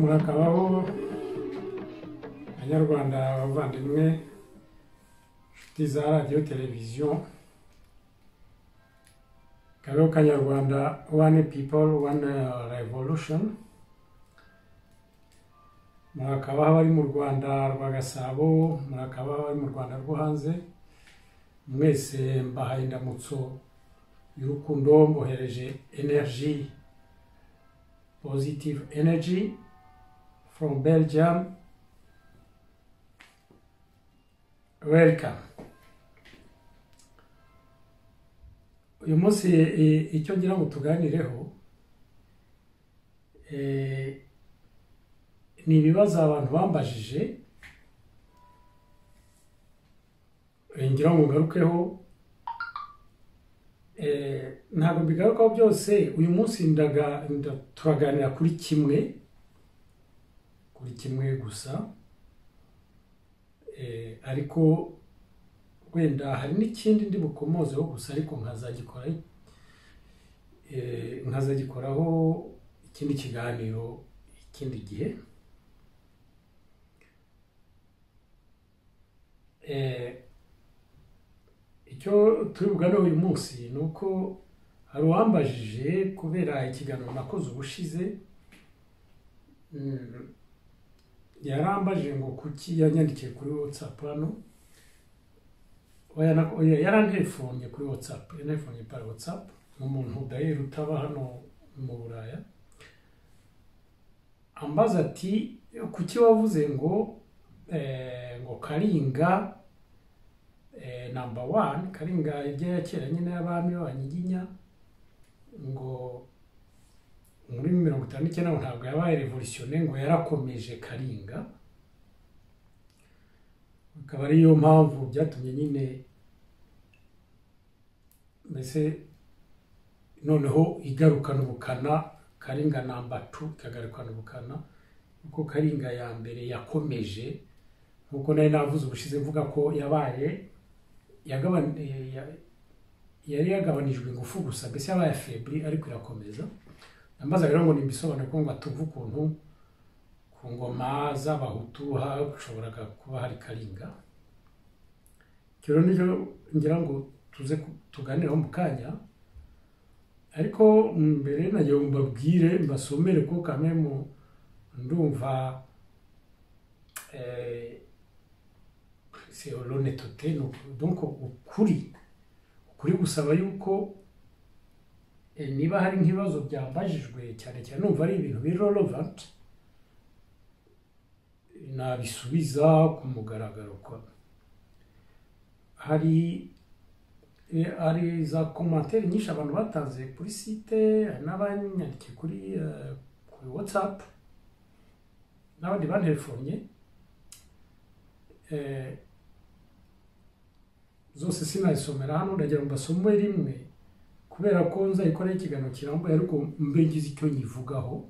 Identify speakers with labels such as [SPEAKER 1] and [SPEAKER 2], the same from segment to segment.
[SPEAKER 1] murakabaho abanyarwanda bavandimwe inshuti za radiyo televiziyo kabeho kanyarwanda one people one revolution. Murakabaho abari mu Rwanda rwa Gasabo, murakabaho abari mu Rwanda rwo hanze, mwese mbahaye indamutso y'urukundo, mbohereje energy, positive energy from Belgium. Welcome. Uyu munsi icyo ngira ngo tuganireho ni ibibazo abantu bambajije, ngira ngo ngarukeho. Ntabwo mbigarukaho byose uyu munsi, turaganira kuri kimwe gusa, ariko wenda hari n'ikindi ndi bukomozeho gusa, ariko nkazagikoraho ikindi kiganiro ikindi gihe. Icyo turi buganeho uyu munsi ni uko hari uwambajije kubera ikiganiro nakoze ubushize, yarambajije ngo kuki yanyandikiye kuri WhatsApp hano, yarantefonye kuri WhatsApp, yarantefonye par WhatsApp nk'umuntu dayeri utaba hano mu Buraya, ambaza ati kuki wavuze ngo Karinga number 1, Karinga ya kera nyine y'abami b'Abanyiginya, ngo muri 1959 ntabwo yabaye revolutionnaire, ngo yarakomeje Karinga. Akaba ariyo mpamvu byatumye nyine mbese noneho igarukana ubukana, Karinga number 2 ikagarukana ubukana, kuko Karinga ya mbere yakomeje, nkuko nari navuze ubushize mvuga ko yari yagabanijwe ingufu gusa, mbese yabaye febri ariko irakomeza. Nambaza rero ngo nimbisobanure ko ngo atuvuga ukuntu ku ngoma z'Abahutu hashoboraga kuba hari Karinga. Kero nicyo ngira ngo tuze tuganiraho mu kanya, ariko mbere nagiye mbabwire, mbasomere ko kamwe mu ndumva c'est l'honnêteté, donc ukuri gusaba yuko niba hari nk'ibibazo byambajijwe cyane cyane numva ari ibintu biri relevant, nabisubiza ku mugaragaro. Kwa hari za commentaire nyinshi abantu batanze kuri site, n'abanyandikiye kuri WhatsApp, n'abandi bantefonye, zose sinayisomera hano, ndagira ngo mbasomwe rimwe kubera ko nzayikora ikiganiro kirambuye, ariko mbe ngize icyo nyivugaho.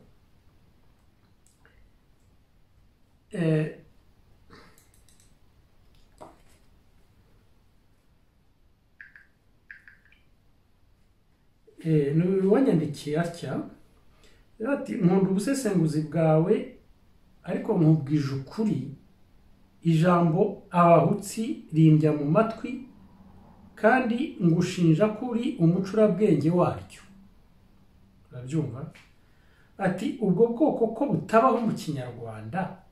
[SPEAKER 1] Wanyandikiye atya ati, nkunda ubusesenguzi bwawe, ariko nkubwije ukuri, ijambo abahutsi rimbya mu matwi, kandi ngushinja kuri umucurabwenge waryo. Urabyumva? Ati ubwo bwoko ko butabaho mu Kinyarwanda,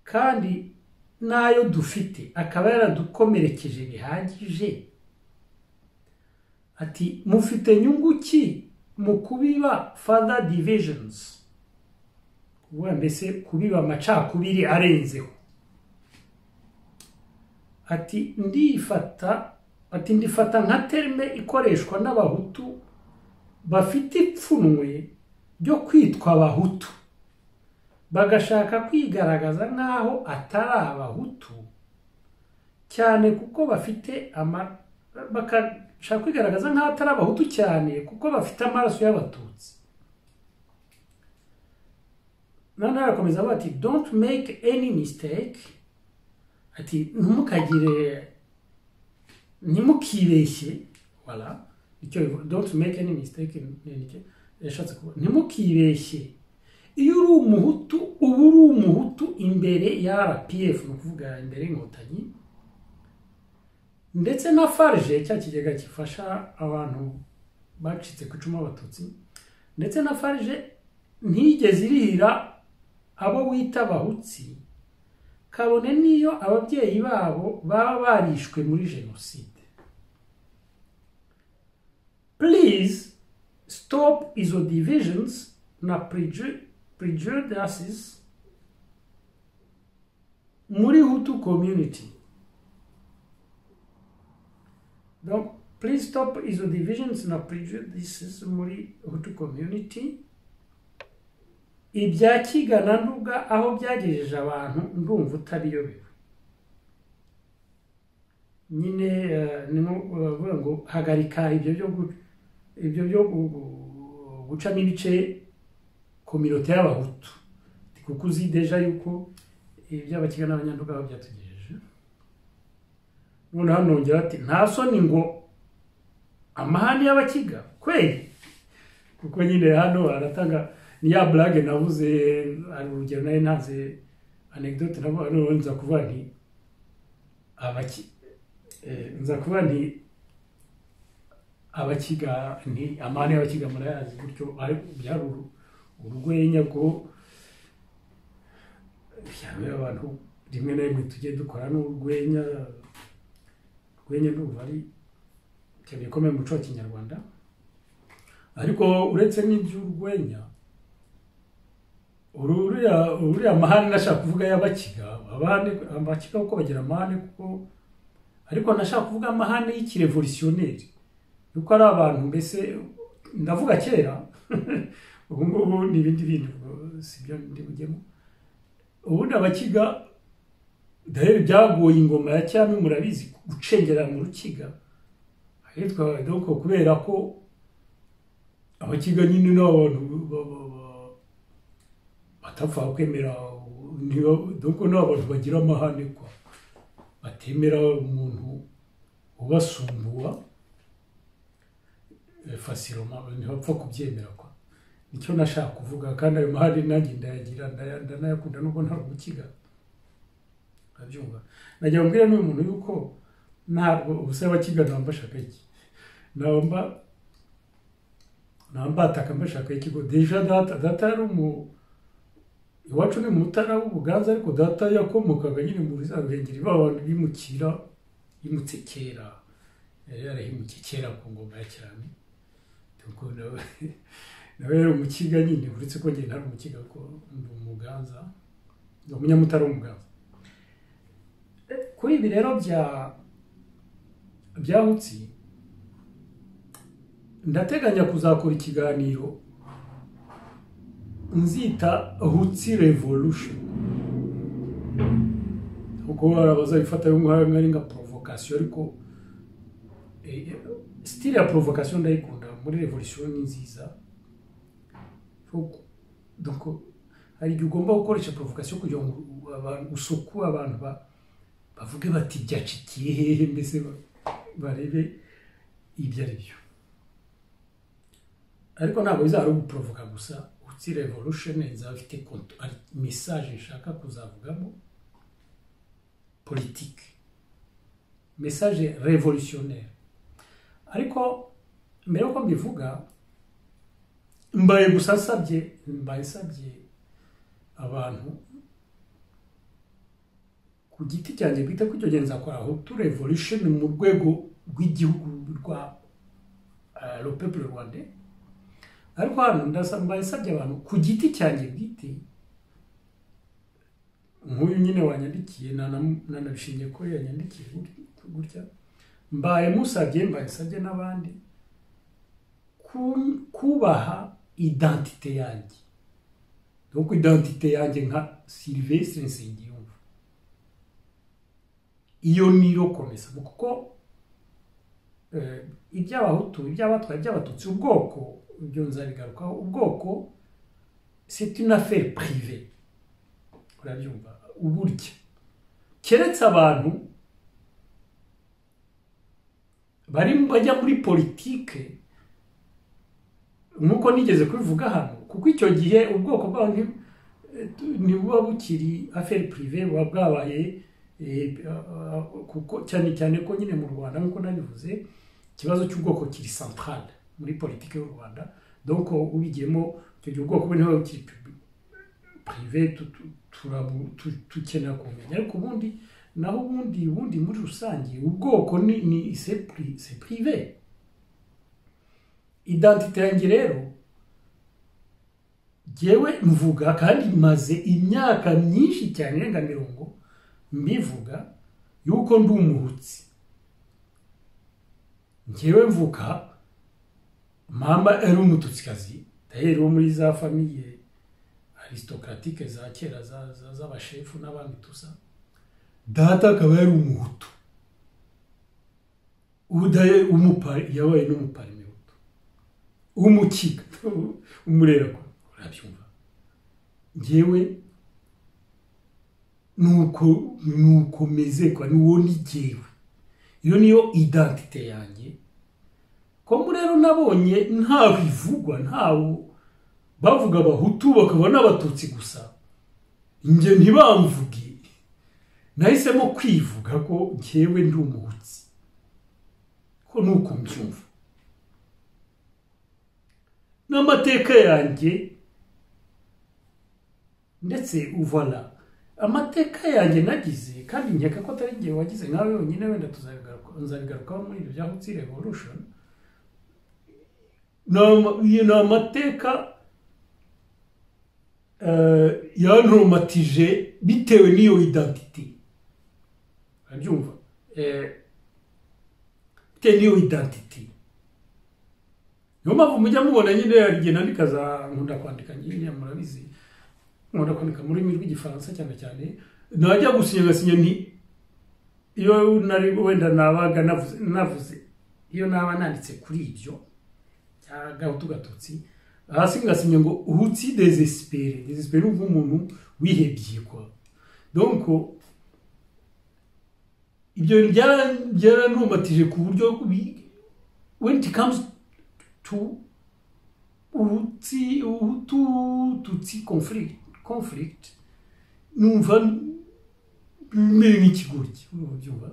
[SPEAKER 1] kandi nayo dufite akaba yaradukomerekeje bihagije. Ati mufite nyungu ki mu kubiba further divisions, mbese kubiba amacakubiri arenzeho. Ati ndifata nka terme ikoreshwa n'Abahutu bafite ipfunwe ryo kwitwa Abahutu, bagashaka kwigaragaza nk'aho atari Abahutu cyane kuko bafite bakashaka kwigaragaza nk'aho atari Abahutu cyane kuko bafite amaraso y'Abatutsi. None arakomeza avuga ati don't make any mistake, ati ntimukibeshye, voilà, don't make any mistake, yashatse kuvuga ntimukibeshye iyo uri umuhutu uba uri umuhutu imbere ya RPF no kuvuga imbere y'inkotanyi ndetse na FARG cya kigega gifasha abantu bacitse ku icumu abatutsi ndetse na FARG ntigeze irihira abo wita abahutsi kabone niyo ababyeyi babo baba barishwe muri jenoside. Please stop izo divisions na prejudices muri Hutu community. Donc, please stop izo divisions na prejudices muri Hutu community. Ibya Kigana Nduga aho byagejeje abantu ndumva utabiyobewe. Nyine bavuga ngo hagarika ibyo byo gucamo ibice kominote y'abahutu kuko uzi deja yuko iby'abakiga n'abanyanduga aho byatugejeje. None hano nongera ati nta soni ngo amahane y'abakiga kweli kuko nyine hano aratanga ni ya blague navuze ari urugero nayo ntaze anecdote nabo nza kuvuga nti abakiga ni amahane y'abakiga murayazi gutyo ari byari urugwenya ko yawe abantu rimwe na rimwe tugiye dukora n'urwenya n'ubu ari cyane komeye mu muco wa Kinyarwanda ariko uretse n'iby'urwenya uriya mahane nashaka kuvuga y'abakiga abakiga uko bagira amahane kuko ariko nashaka kuvuga amahane y'ikirevolutionneri yuko ari abantu mbese ndavuga kera ubu ngubu n'ibindi bintu sibyo ndi bujyemo ubundi abakiga dahere byagoye ingoma ya cyami murabizi gucengera mu rukiga ahitwa donc kubera ko abakiga nyine n'abantu batapfa kwemera donc n'abantu bagira amahane kwa batemera umuntu ubasumbuwa facilement ntibapfa kubyemera kwa nicyo nashaka kuvuga kandi ayo mahane nanjye ndayagira ndanayakunda nubwo nta umukiga abyumva najya mbwira n'uyu muntu yuko ntabwo ubuse abakiga nambashaka iki nambata mbashaka iki ngo deja data ari iwacu ni mutara w'ubuganza ariko data yakomokaga nyine mu bizarengeri b'abantu bimutse kera yari yarahimukiye kera ku ngoma ya cyane tuko nawe rero umukiga nyine uretse ko ngenda ari umukiga ko umuganza umunyamutara w'umuganza kuri ibi rero byahutsi ndateganya kuzakora ikiganiro nzita Hutsi Revolution kuko abazabifata nk'ari nka provocation ariko style ya provocation ndayikunda muri revolution nziza donc hari ugomba gukoresha provocation kugira ngo abantu usuku abantu bavuge bati byacikiye hehe mbese barebe ibyo ari byo ariko ntabwo bizari guprovoka gusa Hutsi Revolution nzafite message nshaka kuzavugamo politique message révolutionnaire ariko mbere ko mbivuga mbaye nsabye abantu ku giti cyanjye bita ko cyogenza kwa Hutu Revolution mu rwego rw'igihugu rwa le peuple rwandais ariko hano nsabye abantu ku giti cyanjye bwite nk'uyu nyine wanyandikiye nanabishingiye ko yanyandikiye gutya mbaye nsabye n'abandi kubaha identité yanjye donc identité yanjye nka Sylvestre Nsengiyumva iyo niro komesa kuko iby'abahutu iby'abatwaye iby'abatutsi ubwoko ibyo nzabigarukaho ubwoko c'est une affaire privée urabyumva uburyo keretse abantu bajya muri politique nkuko nigeze kubivuga hano kuko icyo gihe ubwoko bwabo ntibuba bukiri affaire privée, buba bwabaye kuko cyane cyane ko nyine mu Rwanda nk'uko nabivuze ikibazo cy'ubwoko kiri central muri politiki y'u Rwanda, donc ubigiyemo icyo gihe ubwoko bwe niho bukiri privé, tukenera kumenya, ariko ubundi naho ubundi muri rusange ubwoko ni c'est privé. Identité yanjye rero jewe mvuga kandi maze imyaka myinshi cyane irenga 40 mbivuga yuko ndi umuhutsi. Jewe mvuka mama ari umututsikazi, d'ailleurs wo muri za famille aristocratique za kera z'abashefu n'abandi tusa. Data akaba yari umuhutu, udaye umupari yabaye n'umupari mehutu, umukiga umurera ko urabyumva. Jewe nuko meze kwa nuwo ni jewe, iyo niyo identité yanjye. Ko rero nabonye nta bivugwa, ntawo bavuga abahutu bakabona abatutsi gusa, nje ntibamvuge, nahisemo kwivuga ko jewe ndi umuhutsi, ko nuko mbyumva. N'amateka yanjye ndetse uvala amateka yanjye nagize, kandi nkeka ko atari ngiye wagize nawe yonyine, wenda nzabigarukaho muri ibyo bya Hutu Revolution. No amateka yantromatije bitewe n'iyo identité, urabyumva, bitewe n'iyo identité. Niyo mpamvu mujya mubona nyine yarigena nikaza nkunda kwandika nyine, murabizi nkunda kwandika muri rurimi rw'igifaransa cyane cyane, najya gusinya nti iyo nari wenda nabaga navuze iyo naba nanditse kuri ibyo cyagahutu gatutsi, hasi ngasinya ngo Hutu désespéré nk'umuntu wihebye kwa. Donc ibyo byarantumatije ku buryo when it comes to Tutsi conflict numva mbere nk'ikigoryi, urabyumva.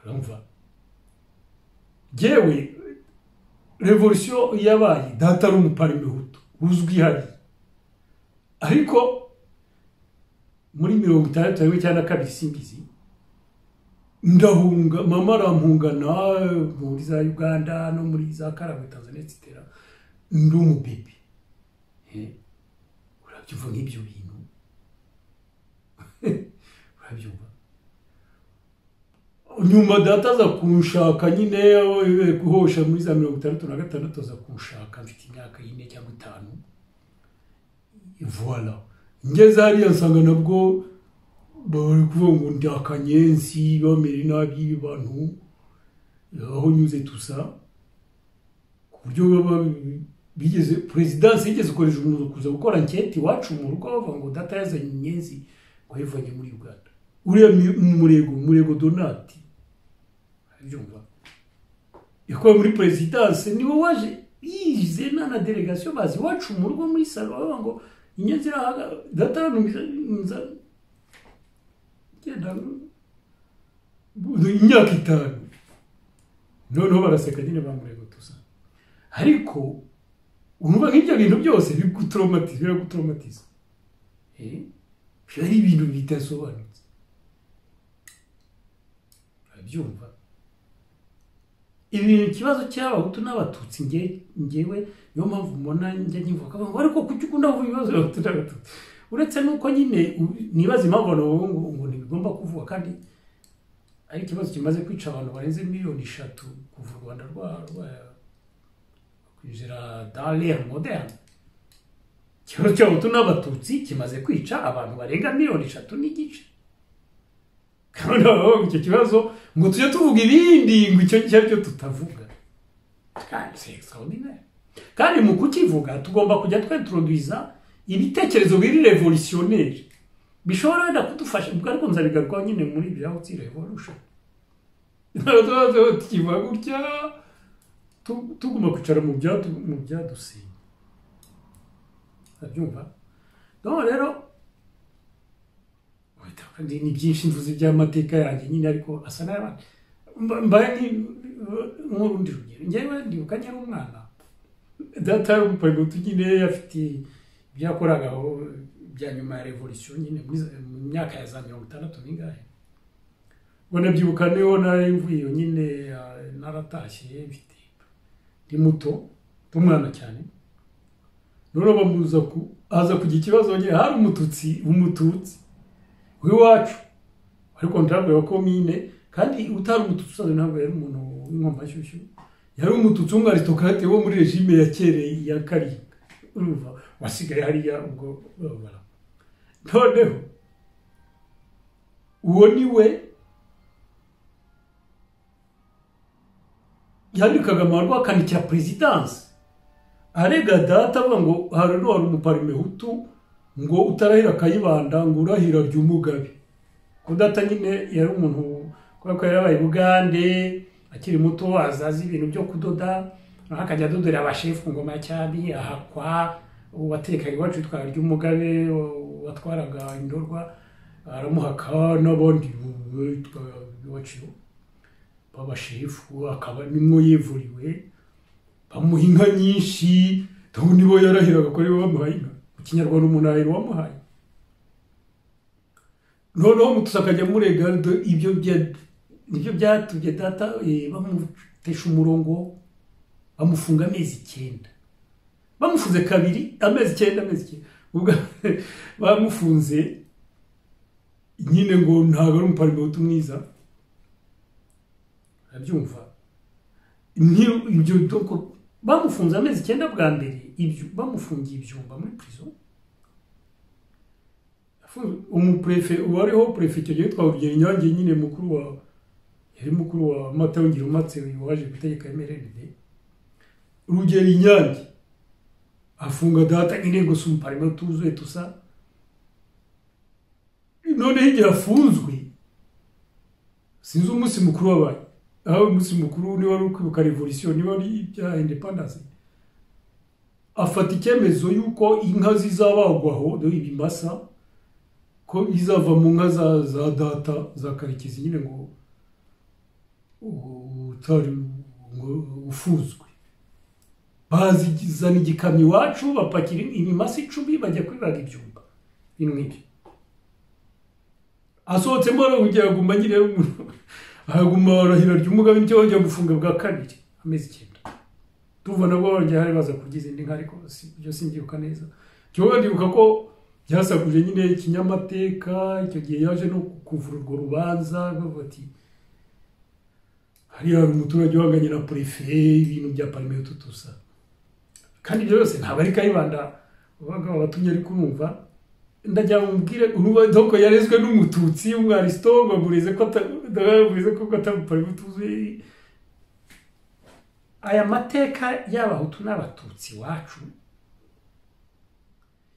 [SPEAKER 1] Uramva jewe revolution yabaye data ari umupari mehutu uzwi hari, ariko muri 1962 simbizi ndahunga, mama arampungana muri za Uganda no muri za Karagwe Tanzania etc. ndi umubebe, urabyumva nk'ibyo bintu urabyumva. Nyuma data aza kunshaka nyine kuhosha muri za 1966 aza kunshaka mfite imyaka 4 cyangwa 5. Voilà, ngeze hariya nsanga nabwo bari kuvuga ngo ndi akanyensi, bamere nabi abantu aho nyuze tusa, ku buryo bigeze presidence yigeze ukoresha umuntu kuza gukora enquête iwacu mu rugo, bavuga ngo data yazanye inyenzi ngo yivanye muri Uganda. Uriya murego Donati, urabyumva, yakoze muri presidence, niwe waje yize na delegation bazi iwacu mu rugo muri salo, bavuga ngo inyenzi irahaga data nza genda imyaka 5. Noneho baraseka nyine bamurego tusa, ariko urumva nk'ibyo bintu byose bigutraumatiza, byari ibintu bitasobanutse, urabyumva. Ikibazo cy'abahutu n'abatutsi ngewe niyo mpamvu mbona njya nyivuga ngo ariko kuki ukunda kuvuga ibibazo by'abahutu n'abatutsi, uretse nuko nyine nibaza impamvu ngo ntibigomba kuvuga, kandi ari ikibazo kimaze kwica abantu barenze 3 miliyoni kuva u Rwanda kwinjira dans l'ère moderne. Ikibazo cy'abahutu n'abatutsi kimaze kwica abantu barenga 3 miliyoni n'igice, kandi icyo kibazo ngo tujye tuvuga ibindi ngo icyo cyo tutavuga, kandi c'est extraordinaire. Kandi mu kukivuga tugomba kujya twintroduiza ibitekerezo biri revolutionnaire bishobora wenda kudufasha, ariko nzabigarukaho nyine muri ibya Hutu Revolution. Tukivuga gutya tuguma kwicara mu byadusenya abyumva no rero ni byinshi mvuze by'amateka yanjye nyine ariko asa n'abandi mbaye nk'urundi rugero njyewe ndibuka nyari umwana data ari umuparmehutu nyine afite ibyo yakoragaho bya nyuma ya revolution nyine mu myaka ya za 60 n'ingahe ubwo nabyibuka niho nari mvuye nyine naratashye mfite ndi muto umwana cyane none bamuza aza kugira ikibazo nyine hari umututsi w'iwacu ariko ndabwo ko mine kandi utari umututsi usanzwe ntabwo yari umuntu w'inkomba shyushyu yari umututsi w'umwaristokrate wo muri regime ya kere ya Karinga urumva wasigaye hariya ubwo bara noneho uwo niwe yandikaga amarwa akanikira presidence arega data avuga ngo hari umuparmehutu ngo utarahira Kayibanda ngo urahira ry'umugabe ko data nyine yari umuntu ko yarabaye Bugande akiri muto azazi ibintu byo kudoda akajya dodora abashefu ngoma cyane ahakwa uwatekaga iwacu twara ry'umugabe watwaraga indorwa aramuhaka n'abandi iwacu babashefu akaba nimwo yivuriwe bamuha inka nyinshi taho nibo yarahiraga ko ariwe bamuhaye inka mu Kinyarwanda umunahiro wamuhaye noneho mutusakajya murega ibyo byatubye data bamutesha umurongo bamufunga amezi 9 bamufunze kabiri amezi 9 ubwo bamufunze nyine ngo ntago ari umuparmehutu mwiza abyumva ibyo doko bamufunze amezi 9 bwa mbere ibyo bamufungiye ibyumba muri prison umuprefe wariho prefecture yitwa Rugero Inyange nyine mukuru wa Mata Ngiro Matse waje gutegeka MRND Rugero Inyange afunga data nyine ngo sumparmehutu tuzuye tusa none igihe afunzwe sinzi umunsi mukuru wabaye aho umunsi mukuru ni wari kwibuka revolution ni wari bya independence afata icyemezo yuko inka zizabagwaho do ibimasa ko izava mu nka za data za Karekezi nyine ngo utari ufuzwe bazizana igikamyo iwacu bapakira ibimasa 10 bajya kwibaga ibyumba binwiki asohotsemo arongera guma nyine aguma arahira ry'umugabe nicyo wongera gufunga bwa kabiri amezi 9 tuvana bwo wongera hari baza kugiza indi nka ariko byo simbyuka neza cyo ndibuka ko byasakuje nyine ikinyamateka icyo gihe yaje no kuvura urwo rubanza bavati hari umuturage wanganye na prefe ibintu bya parmehutu tusa kandi byose ntabwo ari Kayibanda babaga batumye ari kumva ndajya mubwire uruba doko yarezwe n'umututsi umwaristo bagurize ko ataparmehutu tuzi aya mateka y'abahutu n'abatutsi wacu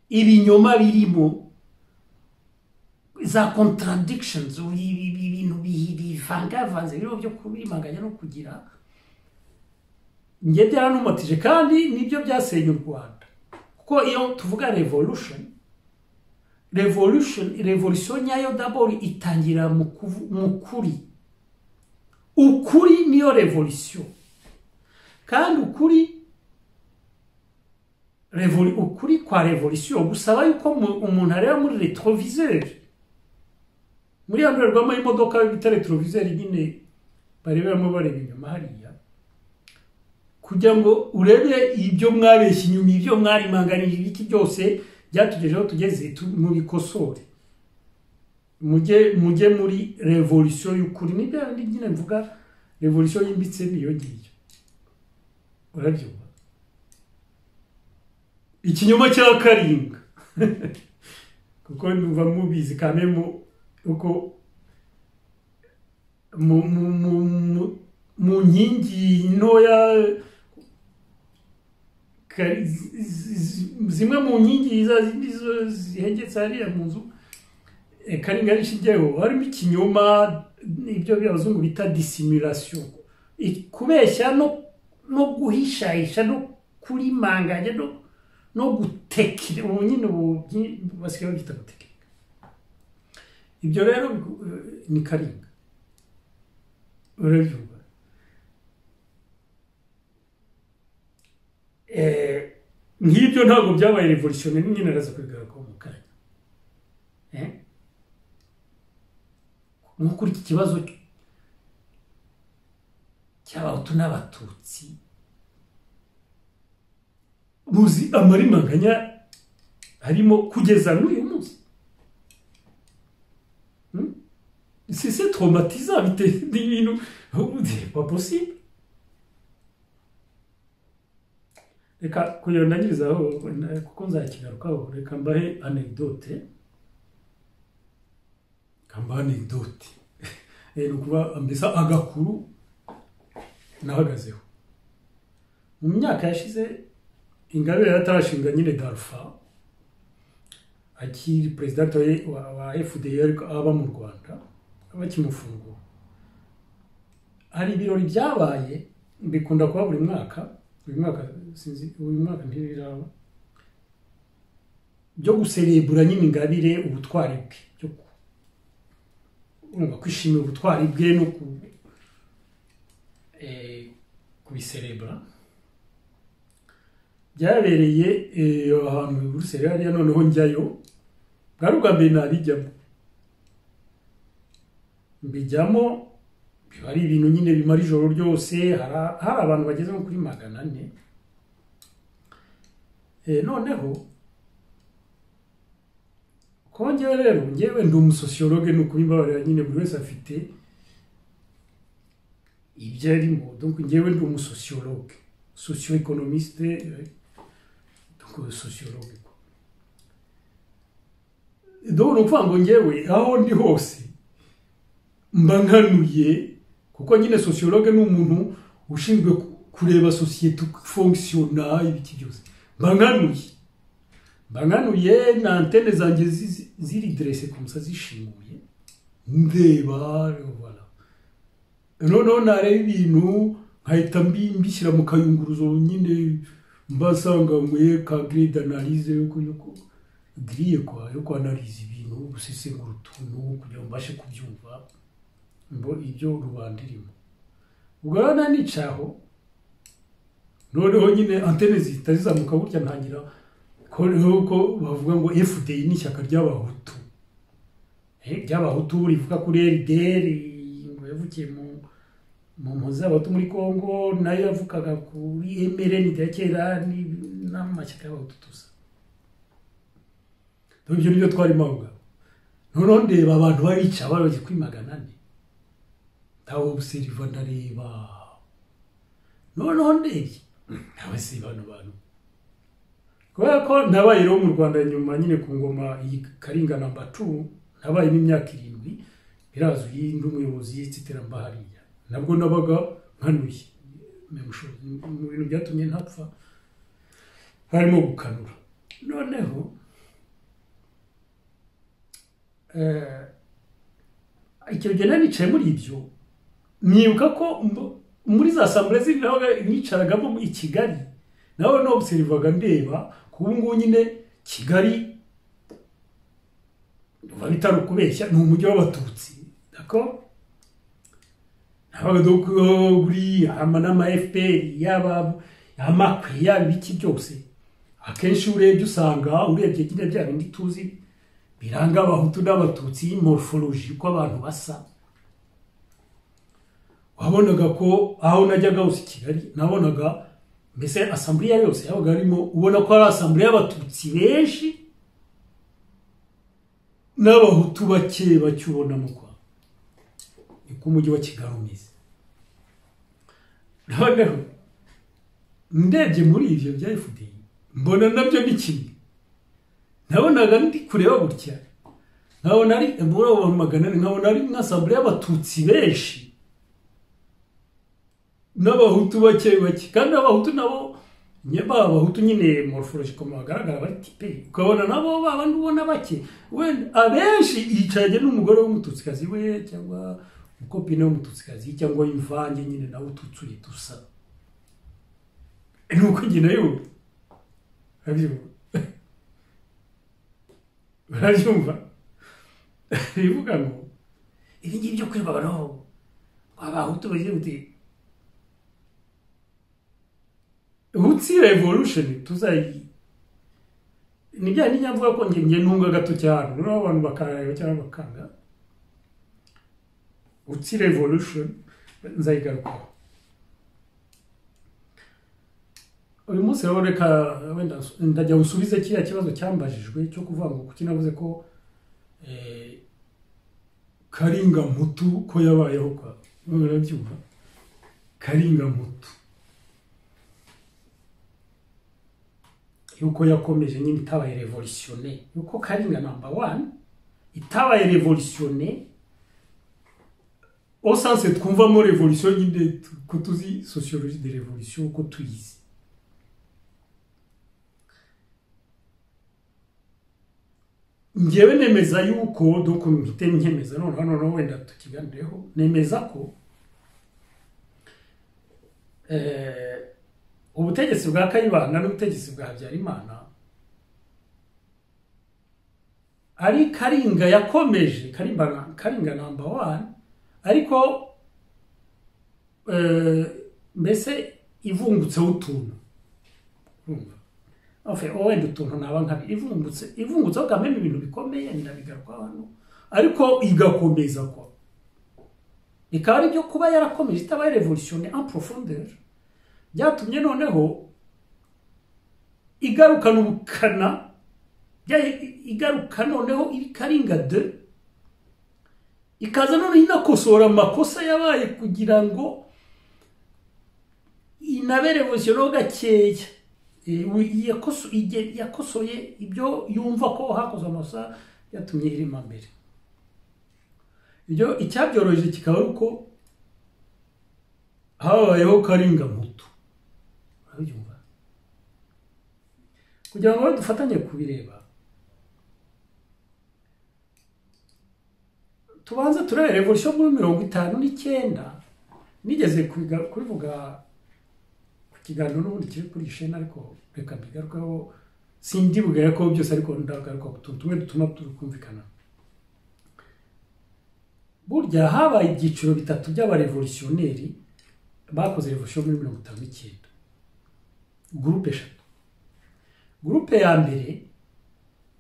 [SPEAKER 1] ibinyoma birimo za contradictions ibintu bivangavanze biro byo kubimanganya no kugira nge byaranumotije kandi nibyo byasenye u Rwanda kuko iyo tuvuga revolution nyayo d'abord itangira mu ukuri niyo revolution kandi ukuri kwa revolution gusaba yuko umuntu areba muri retroviseur muri andorwamo imodoka bita retroviseur nyine bareberamo bareba inyuma hariya kugira ngo urebe ibyo mwabeshye inyuma ibyo mwari manganije ibiki byose byatugejeho tugeze mu bikosore mujye muri revolution y'ukuri ni bya nyine mvuga revolution yimbitse niyo ngiyo urabyumva ikinyoma cya Karinga kuko numva mubizi kamemo uko mu nkingi ntoya zimwe mu nkingi zihengetse hariya mu nzu Karinga rishijeho harimo ikinyoma ibyo by'abazungu bita dissimulation kubeshya no guhishahisha no kurimanganya no gutekera ubu nyine basigaye bagita gutekera. Ibyo rero ni Karinga urabyumva. Nk'ibyo ntabwo byabaye revolution nyine araza kwigaruka mu kanya. Nko kuri iki kibazo cy'abahutu n'abatutsi muzi amarimanganya harimo kugeza n'uyu munsi. C'est traumatisant, c'est pas possible. Reka kugira ndangirizaho kuko nzakigarukaho, reka mbahe anecdote. Nukuba mbesa agakuru nahagazeho. Mu myaka yashize Ingabire yatarashinga nyine Darfa akiri president wa FDR aba mu Rwanda abakimufungura. Hari ibirori byabaye bikunda kuba buri mwaka sinzi uyu mwaka ntibiraba byo guserebura nyine Ingabire ubutwari bwe byo kwishimira ubutwari bwe no kubiserebura. Byabereye ahantu muri Buruseli hariya, noneho njyayo bwari ubwa mbere narijyamo. Mbijyamo hari ibintu nyine bimara ijoro ryose, hari abantu bageze nko kuri 400. Noneho ko njyewe ndi umusociologue n'ukuri mbabarira nyine buri wese afite ibyo arimo. Donc njyewe ndi umusociologue, socio-économiste, donc sociologue. Donc ukuvuga ngo njyewe aho ndi hose mba nkanuye, kuko nyine sociologue ni umuntu ushinzwe kureba société fonctionna ibiki byose. Mba nkanuye na antenne zanjye ziri dressé comme ça zishinguye ndeba voilà. Noneho nareba ibintu nkahita mbishyira mu kayunguruzo nyine mbasanganywe ka grille d'analyse yo kwanaliza ibintu, gusesengura utuntu kugira ngo mbashe kubyumva mbo ibyo rubanda irimo. Ubwo rero nicaho, noneho nyine antenne zihita zizamuka gutya ntangira ko bavuga ngo FDI ni ishyaka ry'abahutu. Ry'abahutu rivuga kuri RDR ngo yavukiye mu mpuzabatu muri Congo, nayo yavukaga kuri MRN ya kera n'amashyaka y'abahutu tusa. Ibyo nibyo twarimo avuga. Noneho ndeba abantu babica baje kuri 400. Tawo observa ndareba. Noneho ndebye nawe si bantu. Kubera ko nabaye rero mu Rwanda nyuma nyine ku ngoma iyi Karinga number 2, nabaye n'imyaka 7 birazuye ndi umuyobozi y'iteramba hariya. Nabwo nabaga nkanuye mu bintu byatumye ntapfa harimo gukanura. Noneho icyo gihe nicaye muri ibyo, nibuka ko muri za assemblée nicaragamo i Kigali nawe no observaga ndeba kubungu nyine Kigali bitari kubeshya ni umujyi w'abatutsi. D'accord? Nabaga kuri n'ama FPR yaba amakwe yaba iki byose, akenshi urebye usanga urebye nyine bya bindi tuzi biranga abahutu n'abatutsi, morphology ko abantu basa. Wabonaga ko aho najyaga hose Kigali nabonaga mbese assemblée yose yabaga arimo, ubona ko ari assemblée y'abatutsi benshi n'abahutu bake bacyubonamo kwa ku mujyi wa Kigali umeze. Noneho ndebye muri ivyo bya FDI mbona nabyo ni kimwe. Nabonaga ndi kureba gutya, nkabona ari muri abo 400, nkabona ari nk'assemblée y'abatutsi benshi n'abahutu bake, kandi abahutu nabo abahutu nyine morphology comme bagaragara bari type, ukabona nabo babandi ubona bake, wenda abenshi yicaye n'umugore w'umututsikazi we cyangwa umukopine w'umututsikazi cyangwa imvange nyine nawe ututsuye dusa. nuko njye nayo urabyumva bivuga ngo ibi ngibi byo kwiba abantu abahutu bagira uti Hutsi revolution tuzayi nibya ninyavuga ko ngiye ntunga gato cyane no abantu bakareba cyangwa bakanga Hutsi revolution nzayigaruka uyu munsi rero reka wenda ndajya usubize kiriya kibazo cyambajijwe cyo kuvuga ngo kuki navuze ko Karinga Mutu ko yabayeho kwa murabyumva Karinga Mutu yuko yakomeje nyine itabaye revolutionnaire yuko Karinga number 1 itabaye revolutionnaire au sens twumva mo revolution nyine ko tuzi sociologie de révolution ko tuyizi ngewe nemeza yuko donc mpite nkemeza none hano wenda tukigandeho nemeza ko ubutegetsi bwa Kayibanda n'ubutegetsi bwa Habyarimana ari Karinga yakomeje Karinga number 1 ariko mbese ivungutse utuntu enfin wenda utuntu naba nkabi ivungutse ukamenya ibintu bikomeye ndabigaruka hano ariko igakomeza kwa ikaba ari byo kuba yarakomeje itabaye revolution en profondeur byatumye noneho igarukana ubukana igaruka noneho iri Karinga 2 ikaza none inakosora amakosa yabaye kugira ngo inabe revolution gakeya yakosoye ibyo yumva ko hakoze amakosa yatumye irima mbere ibyo icyabyoroheje kikaba uko habayeho Karinga Mutu urabyumva kugira ngo dufatanye kubireba tubanza turebe revolution muri 59 nigeze kubivuga kiganiro n'ubundi kiri kuri ishena ariko reka mbigarukaho sindi bugaya ko byose ariko ndagaruka tumwe dutuma tukumvikana burya habaye ibyiciro bitatu by'abarevolutionnaire bakoze revolution muri 59 groupe eshatu groupe ya mbere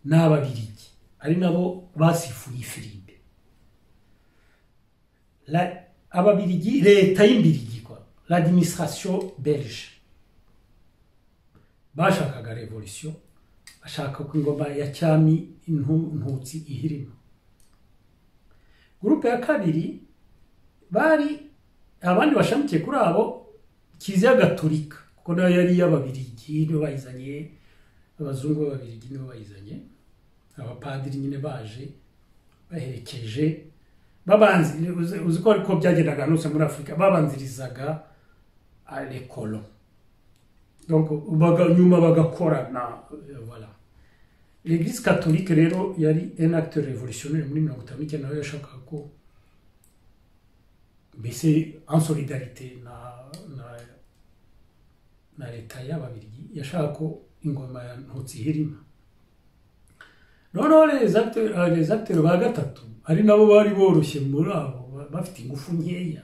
[SPEAKER 1] n'ababirigi ari nabo basifuye ifirimbe ababirigi leta y'imbirigi kwa l'administration belge bashakaga revolution bashaka ko ingoma ya cyami intutsi ihirima groupe ya kabiri bari abandi bashamikiye kuri abo Kiliziya Gatolika kuko nayo yari y'ababirigi nibo bayizanye abazungu b'ababirigi nibo bayizanye abapadiri nyine baje baherekeje babanzi uziko ariko byagendaga nose muri Afrika babanzirizaga les colons donc nyuma bagakorana voilà l'église catholique rero yari un acte révolutionnaire muri 59 nayo yashakaga ko mbese en solidarité na leta y'ababirigi yashaka ko ingoma ya ntutsi ihirima noneho les acteurs ba gatatu ari nabo bari boroshye muri abo bafite ingufu nkeya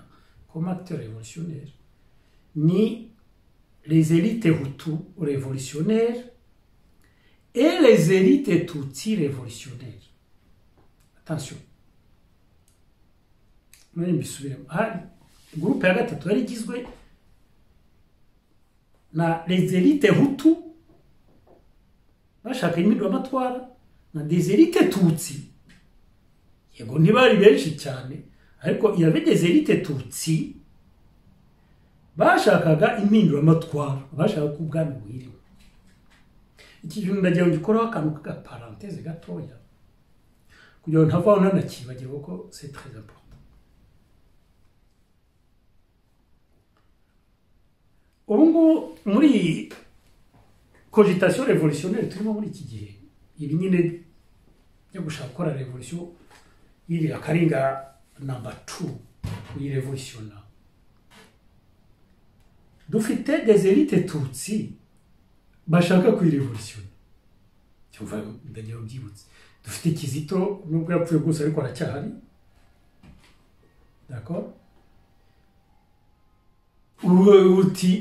[SPEAKER 1] comme acteurs révolutionnaires ni les élites Hutu révolutionnaires et les élites Tutsi révolutionnaires. Attention. Mwene mbisubiremo. Groupe ya gatatu yari igizwe na les élites Hutu bashaka impinduramatwara na des élites Tutsi. Yego ntibari benshi cyane ariko il y avait des élites Tutsi bashakaga impinduramatwara bashaka ko ubwami buhirimo iki kintu ndagira ngo gikoraho akantu ka parenthèse gatoya kugira ngo ntavaho nanakibagiwe ko c'est très important ubu muri cogitation révolutionnaire turimo muri iki gihe ibi nyine byo gushaka gukora revolution iri Karinga number 2 iyi revolutionna dufite des élites tutsi bashaka kwirevolutiona cyumva ndagiye byibutse dufite Kizito nubwo yapfuye gusa ariko aracyahari d'accord uti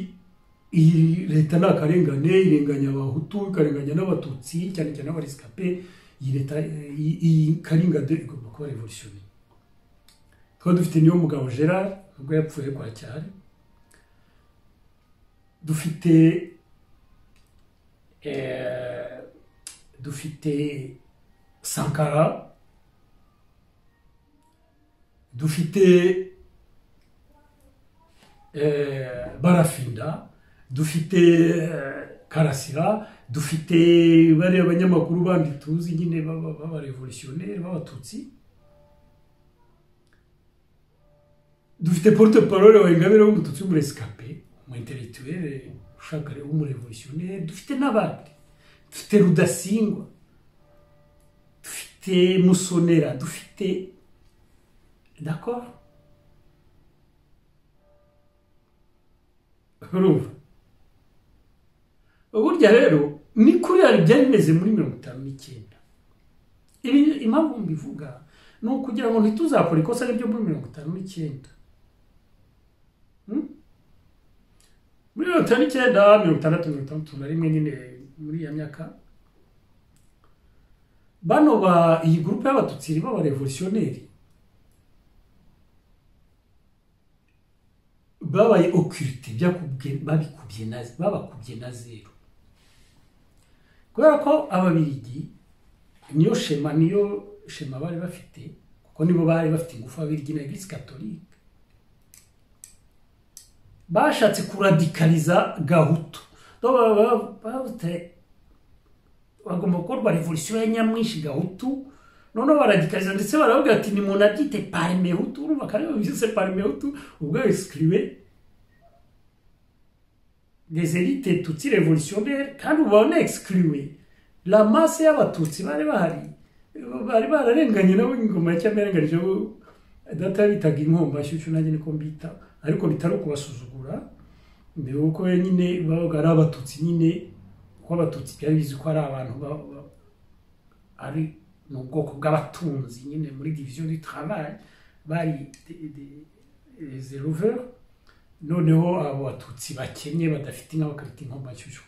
[SPEAKER 1] iyi leta nakarengane irenganya abahutu ikarenganya n'abatutsi cyane cyane abarescape iyi leta iyi karinga de igomba kuba revolutionnaire twari dufite niyo mugabo Gerard nubwo yapfuye ariko aracyahari dufite Sankara dufite Barafinda dufite Karasira dufite bari abanyamakuru bandi tuzi nyine baba revolutionnaire b'abatutsi dufite porte parole wa Ingabire w'umututsi w'umurescape mu intellectuel ushaka w'umurevolutionnaire dufite n'abandi dufite Rudasingwa dufite Musonera dufite d'accord urumva uburyo rero ni kuri ari byari bimeze muri 59 ibi impamvu mbivuga ni ukugira ngo ntituzakora ikosa ryo muri 59 muri 59 rimwe nyine muri ya myaka bano ba iyi groupe y'abatutsi baba revolutionnaire babaye occulte babakubye na zero kubera ko ababirigi niyo shema bari bafite kuko nibo bari bafite ingufu abirigi na Eglise catholique bashatse kuradikaliza gahutu bagomba gukorwa revolution ya nyamwinshi gahutu none baradikaliza ndetse baravuga ati ni monadite parmi hutu urumva kandi bise parmi hutu ubwo exclué des élites tutsi révolutionnaires kandi ubone exclué la masse y'abatutsi bari bararenganye nabo ingoma y'amerenganje data bitaga inkomba shyushyu nanjye niko mbita ariko bitari kubasuzugura mbere uko nyine bavuga ari abatutsi nyine ko abatutsi byari bizi ko ari abantu ari no bwoko bw'abatunzi nyine muri division du travail bari les éleveurs noneho abo batutsi bakenye badafite inka bakabita inkomba shyushyu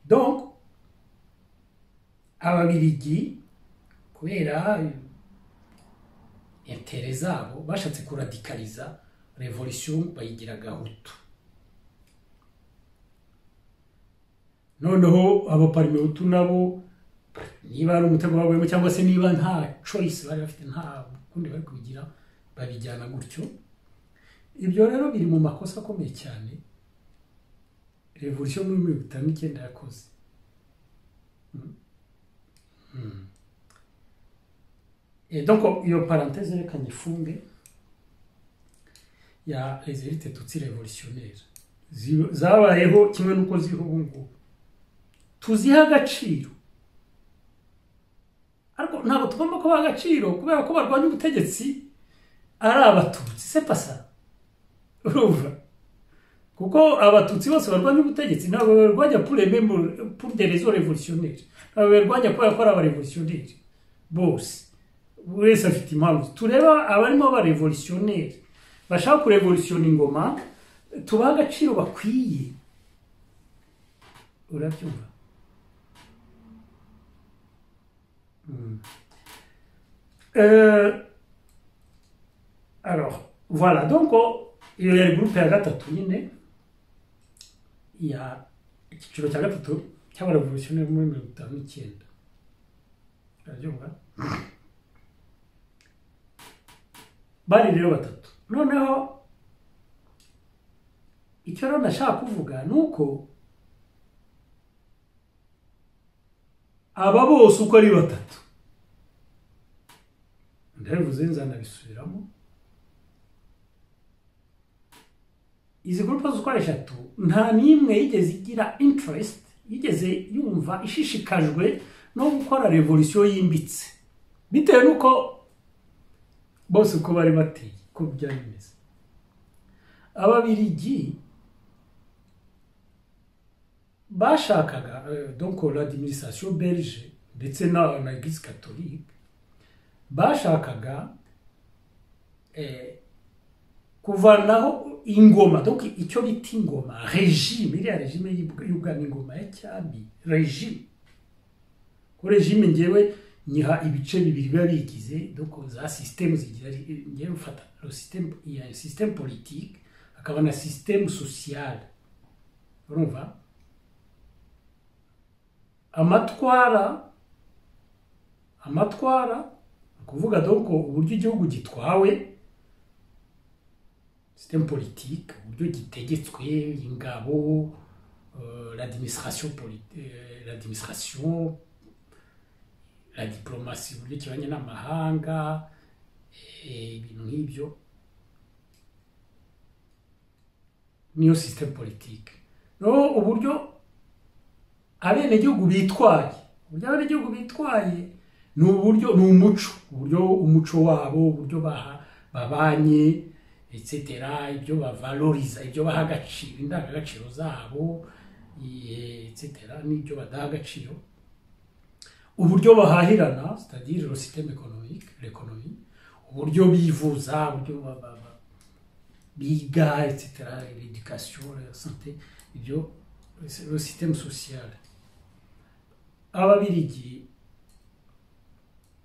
[SPEAKER 1] donc ababirigi kubera intérêt zabo bashatse kuradikaliza revolution bayigira gahutu noneho abo parmi hutu nabo niba ari umutego wabwemo cyangwa se niba nta choice bari bafite nta kundi bari kubigira babijyana gutyo ibyo rero biri mu makosa akomeye cyane revolution muri 59 yakoze et donc iyo parenthèse reka nyifunge ya les élites tutsi révolutionnaires zabayeho kimwe nuko ziriho ubu ngubu tuziha agaciro ariko ntabwo tugomba kubaha agaciro kubera ko barwanya ubutegetsi ari abatutsi c'est pas ça urumva kuko abatutsi bose barwanya ubutegetsi ntabwo barwanya pour des raisons révolutionnaires ntabwo barwanya kubera ko ari abarevolutionnaire bose wese afite impamvu tureba abarimo ba revolutionnaire bashaka kurevolutiona ingoma tubaha agaciro bakwiye urabyumva alors voilà donc il y a le groupe ya gatatu nyine ya icyiciro cya gatatu cy'abarevolutionnaire muri 59 urabyumva bari rero batatu noneho icyo rero nashaka kuvuga nuko aba bose uko ari batatu ndavuze nzanabisubiramo izi groupe z'uko ari eshatu nta nimwe yigeze igira interest yigeze yumva ishishikajwe no gukora revolution yimbitse bitewe nuko bose uko bari bateye ko byari bimeze ababirigi bashakaga donc l'administration belge ndetse na Église catholique bashakaga kuvanaho ingoma, donc icyo bita ingoma regime, iriya regime y'ubwami, ingoma ya cyami regime. Ko regime ngewe nyiha ibice bibiri biba bigize, donc za système zigira, ngewe mfata le système, il y a un système politique akaba na système social. Urumva amatwara kuvuga donc uburyo igihugu gitwawe, système politique, uburyo gitegetswe, ingabo, l'administration politique, l'administration, la diplomatie, uburyo kibanye n'amahanga, ibintu nk'ibyo niyo système politique. No uburyo abenegihugu bitwaye, uburyo abenegihugu bitwaye ni uburyo, ni umuco, uburyo umuco wabo, uburyo babanye etc, ibyo bavaloriza, ibyo baha agaciro, indangagaciro zabo etc, n'ibyo badaha agaciro, uburyo bahahirana, c'est-à-dire le système économique, l'économie, uburyo bivuza, uburyo biga etc, l'éducation, la santé, ibyo le système social. Ababirigi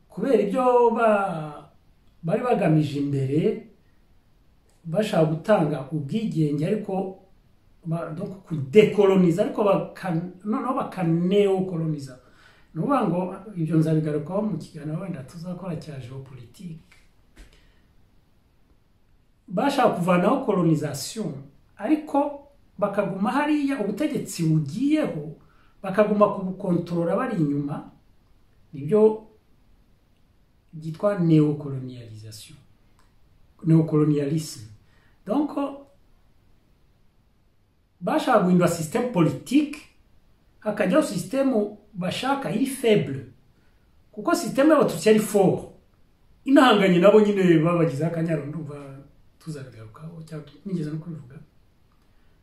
[SPEAKER 1] kubera ibyo bari bagamije imbere, bashaka gutanga ubwigenge ariko donc kudekoloniza, ariko noneho bakaneokoloniza. Nuvuga ngo ibyo nzabigarukaho mu kiganiro wenda tuzakora cya geopolitique. Bashaka kuvanaho colonisation ariko bakaguma hariya ubutegetsi bugiyeho, bakaguma kubukontorora bari inyuma, nibyo byitwa néocolonialisation, néocolonialisme. Donc bashaka guhindura système politique, hakajyaho système bashaka iri faible, kuko système y'abatutsi yari fort, inahanganye nabo nyine babagize akanyaro, ndumva tuzabigarukaho cyangwa nigeze no kubivuga.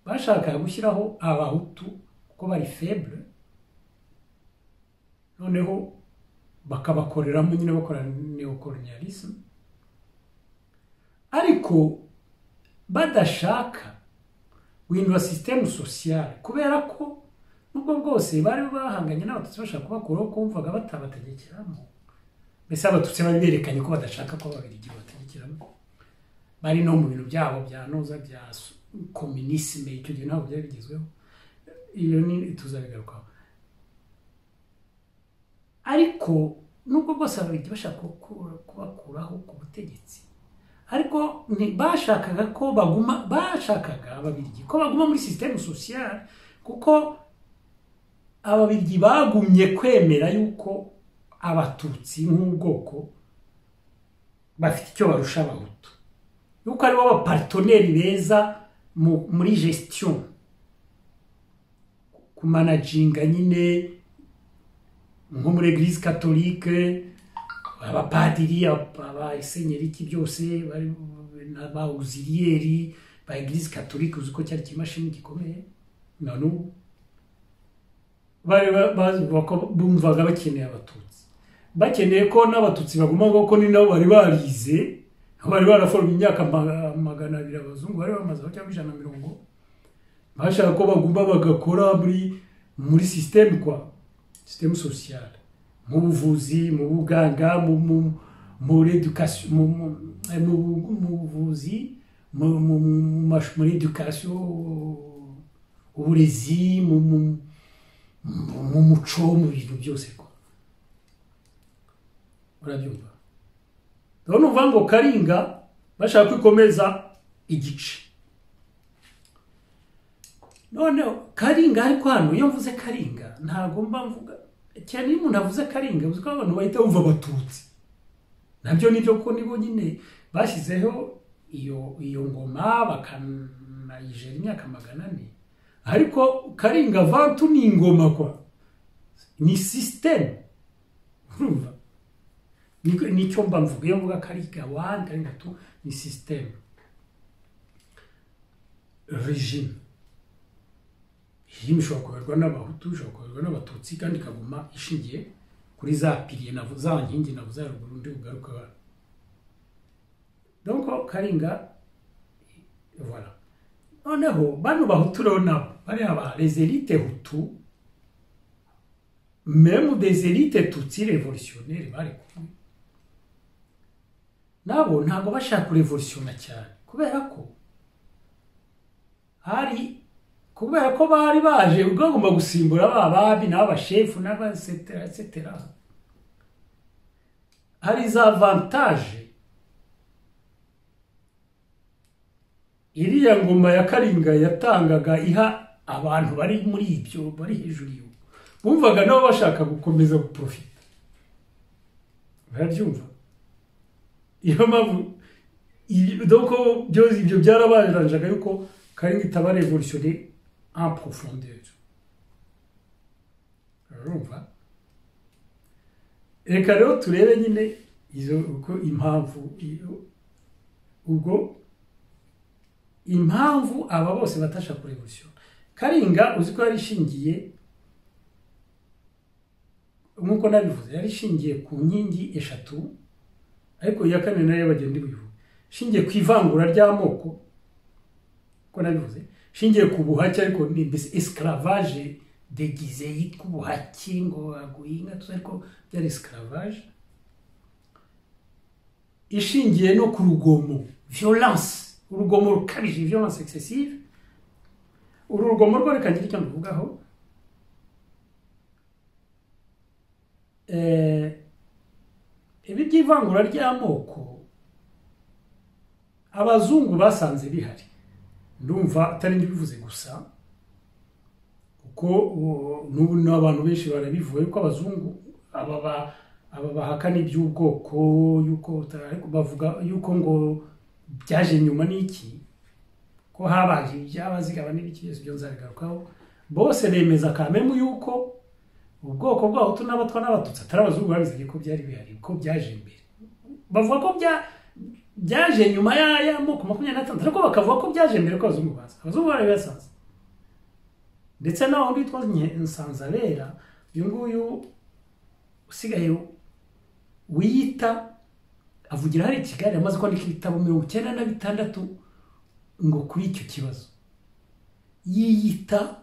[SPEAKER 1] Bashaka gushyiraho abahutu kuko bari faible, noneho bakabakoreramo nyine bakora neocolonialisme, ariko badashaka guhindura système social, kubera ko nubwo bwose bari bahanganye n'abatutsi bashaka kubakuraho, kumvaga batabategekeramo. Mbese abatutsi bari berekanye ko badashaka ko ababirigi bategekeramo, bari no mu bintu byabo bya noza bya communisme, icyo gihe ntabwo byari bigezweho. Iyo ni tuzabigarukaho. Ariko nubwo bwose ababirigi bashaka kubakuraho ku butegetsi, ariko bashakaga ko baguma, bashakaga ababirigi ko baguma muri système social, kuko ababirigi bagumye kwemera yuko abatutsi nk'ubwoko bafite icyo barusha abahutu, yuko aribo abaparteneri beza muri gestion, kumanaginga nyine nko muri Église catholique, abapadiri, abasenyeri, iki byose n'aba auxiliaires ba Église catholique, uziko cyari kimashini gikomeye. Nanu bumvaga bakeneye abatutsi, bakeneye ko n'abatutsi baguma, ko ni nabo bari barize, bari baraforomye imyaka 200 abazungu bari bamaze cyangwa 150, bashaka ko baguma bagakora muri système quoi, système social, mu buvuzi, mu buganga, mu education, mu buvuzi, mu education, uburezi, mu muco, mu bintu byose ko urabyumva. None uvuga ngo Karinga bashaka kwikomeza igice. None Karinga, ariko hano iyo mvuze Karinga ntago mba mvuga cyane, iyo umuntu avuze Karinga uziko abantu bahita bumva abatutsi. Nabyo nibyo ko nibo nyine bashyizeho iyo ngoma bakanayijera imyaka 400. Ariko Karinga vantu ni ingoma kwa, ni système. Urumva nicyo mba mvuga iyo mvuga Karinga 1, Karinga 2, ni système. regime ishobora kuberwa n'abahutu ishobora kuberwa n'abatutsi kandi ikaguma ishingiye kuri za pilier za nkingi navuze haruguru ndi bugaruka. Donc Karinga voilà. Noneho bano bahutu rero nabo bari aba les élites hutu même des élites tutsi révolutionnaires bari kumwe nabo ntabwo bashaka kurevolutiona cyane kubera ko bari baje ugomba gusimbura ababi n'abashefu etc. Hari za avantage iriya ngoma ya Karinga yatangaga iha abantu bari muri ibyo bari hejuru yo bumvaga nabo bashaka gukomeza guprofita. Barabyumva iyo mpamvu doko byose ibyo byarabaranjaga yuko Karinga itaba revolutionné en profondeur. Urumva reka rero turebe nyine izo uko impamvu aba bose batasha ku revolution. Karinga uzi ko yari shingiye nkuko nabivuze yari shingiye ku nkingi eshatu ariko ya kane nayo bagenda bivuga shingiye ku ivangura ry'amoko ko nabivuze shingiye ku buhake ariko ni esclavage déguisé yitwa ubuhake ngo aguhinga ariko byari esclavage ishingiye no ku rugomo violence urugomo rukabije violence excessive urugomo rwo reka ngira icyo mvugaho ibi by'ivangura ry'amoko abazungu basanze bihari ndumva atari bivuze gusa kuko n'ubu n'abantu benshi barabivuye ko abazungu aba bahakana iby'ubwoko yuko ariko bavuga yuko ngo byaje nyuma n'iki ko habaje iby'abazigaba n'ibiki byo nzagarukaho bose bemeza kamemu yuko ubwoko bw'abahutu n'abatwa n'abatutsi atari abazungu babizanye ko byari bihari ko byaje imbere bavuga ko byaje nyuma y'amoko 26 ariko bakavuga ko byaje mbere ko abazungu bari basanze ndetse naho nditwa Nsanzabera uyu nguyu usigaye wiyita avugira hari Kigali amaze kwandika ibitabo 96 ngo kuri icyo kibazo yiyita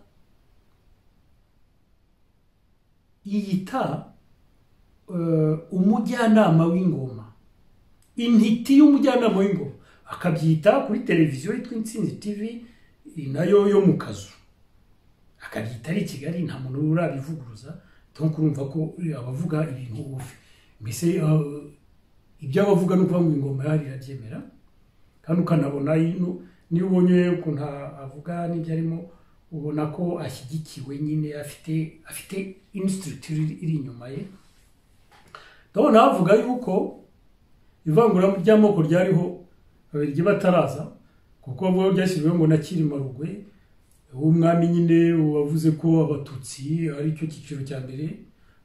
[SPEAKER 1] umujyanama w'ingoma intiti y'umujyanama w'ingoma akabyita kuri televiziyo yitwa Intsinzi TV nayo yo mu kazu akabyita ari Kigali nta muntu urabivuguruza donc urumva ko abavuga ibintu ufi mbese ibyo abavuga no kuvuga ngo ingoma yari irabyemera kandi ukanabona niyo ubonye ukuntu avuga n'ibyo arimo ubona ko ashyigikiwe nyine afite institute iri inyuma ye. Ndabona avuga yuko ivangura ry'amoko ryariho babiri bataraza kuko bwo byashyizweho ngo na Cyilima Rugwe umwami nyine wavuze ko abatutsi ari cyo cyiciro cya mbere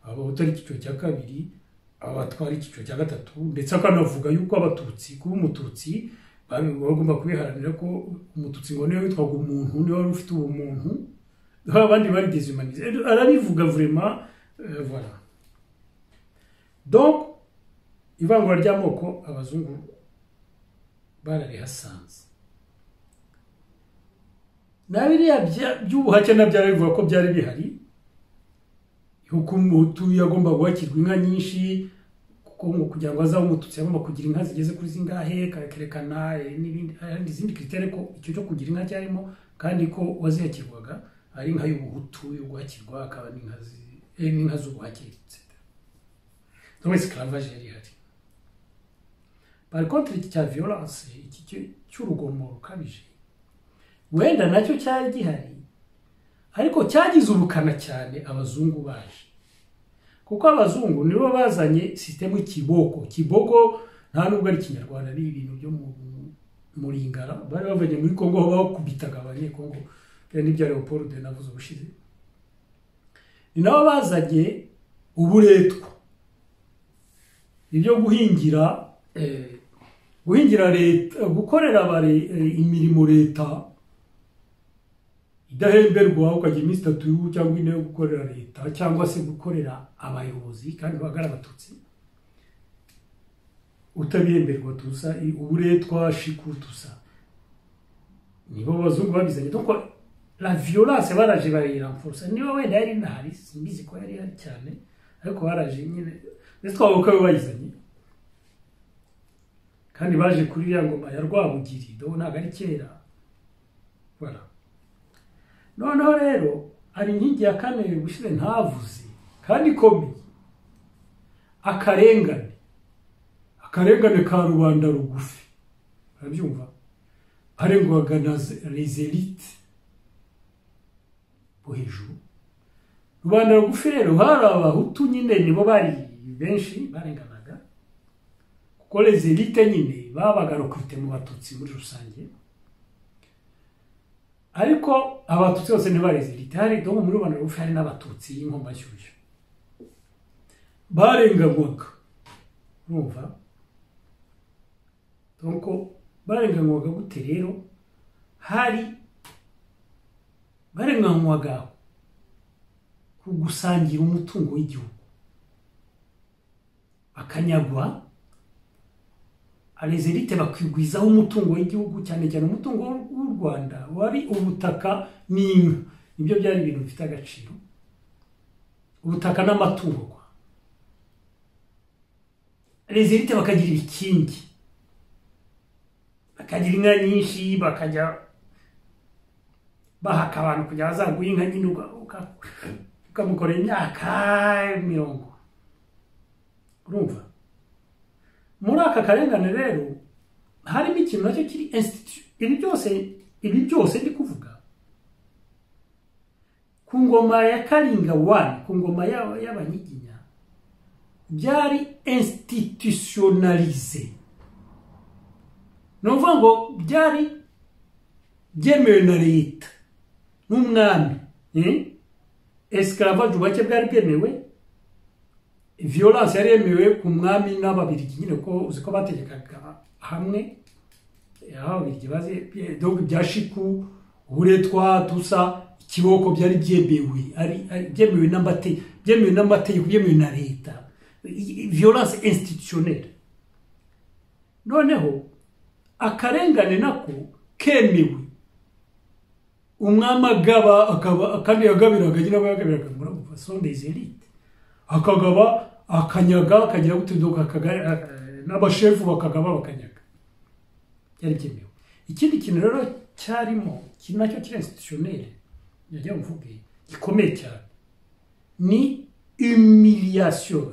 [SPEAKER 1] abahutu ari cyiciro cya kabiri abatwari cyiciro cya gatatu ndetse akanavuga yuko abatutsi kuba umututsi bagomba kubiharanira ko umututsi ngo niwe witwaga umuntu niwe wari ufite ubumuntu abandi bari deshumanize arabivuga vraiment voilà. Donc ivangura ry'amoko abazungu bararihasanze nabiriya by'ubuhake nabyara bivuga ko byari bihari yuko umuhutu yagomba guhakirwa inka nyinshi kuko kugira ngo azabe umututsi yagomba kugira inka zigeze kuri zingahe karerekana n'ibindi zindi kritere ko icyo cyo kugira inka cyarimo kandi ko waziyakirwaga ari inka y'ubuhutu yo guhakirwa akaba n'inka z'ubuhake etc. Donc esclavage yari hari. Par contre iki cya violence iki cy'urugomo rukabije wenda nacyo cyari gihari ariko cyagize ubukana cyane abazungu baje kuko abazungu nibo bazanye system kiboko nta nubwo ari Kinyarwanda ari ibintu byo muri Ingara bari bavanye muri Kongo aho bakubitaga abanyekongo kandi bya Leopold navuze ubushize ni nabo bazanye uburetwa ibyo guhingira leta gukorera imirimo leta idahemberwa ukajya iminsi 3 cyangwa 4 yo gukorera leta cyangwa se gukorera abayobozi kandi bagara abatutsi utabihemberwa tusa uburetwa shiku tusa nibo bazungu babizanye. Donc la violence baraje bayirenforcer niba wenda yari ntari simbizi ko yari cyane ariko baraje nyine ndetse twabukwe bayizanye kandi baje kuri ya ngoma ya Rwabugiri do ntago ari kera. Voilà. Noneho rero ari inkingi ya kane gushize ntavuze kandi komeye akarengane ka rubanda rugufi urabyumva arengwaga na les élites bo hejuru. Rubanda rugufi rero hari abahutu nyine nibo bari benshi barenganaga kuko les élites nyine babaga recruté mu batutsi muri rusange ariko abatutsi bose ntibareze élites hari donc muri rubanda rugufi hari n'abatutsi y'inkomba nshyushyu barenganaga urumva. Donc barenganaga gute rero hari barenganaga kugusangira umutungo w'igihugu akanyagwa les élites bakwigwizaho umutungo w'igihugu cyane cyane umutungo w'u Rwanda wari ubutaka n'inka nibyo byari ibintu bifite agaciro ubutaka n'amatungo kwa les élites bakagira ibikingi bakagira inka nyinshi bakajya bahaka abantu kujya bazaguha inka nyine ukamukorera imyaka 100 urumva. Muri aka karengane rero harimo ikintu nacyo kiri institution ibi byose ndi kuvuga ku ngoma ya Karinga 1 ku ngoma y'abanyiginya byari institutionnalisé numva ngo byari byemewe na leta n'umwami esclavage bake bwari bwemewe violence yari yemewe ku mwami n'ababirigi nyine ko uziko bategekaga hamwe ababirigi baze donc byashiku uburetwa tusa ikiboko byari byemewe ari byemewe n'amategeko byemewe na leta violence institutionnelle. Noneho akarengane nako kemewe umwami agaba kandi yagabiraga nyine yagabiraga muri façon des élites akagaba akanyaga akagira gutindoka n'abashefu bakagaba bakanyaga yari byemewe. Ikindi kintu rero cyarimo kinacyo kiri institutionnel yagiye mvuge gikomeye cyane ni humiliation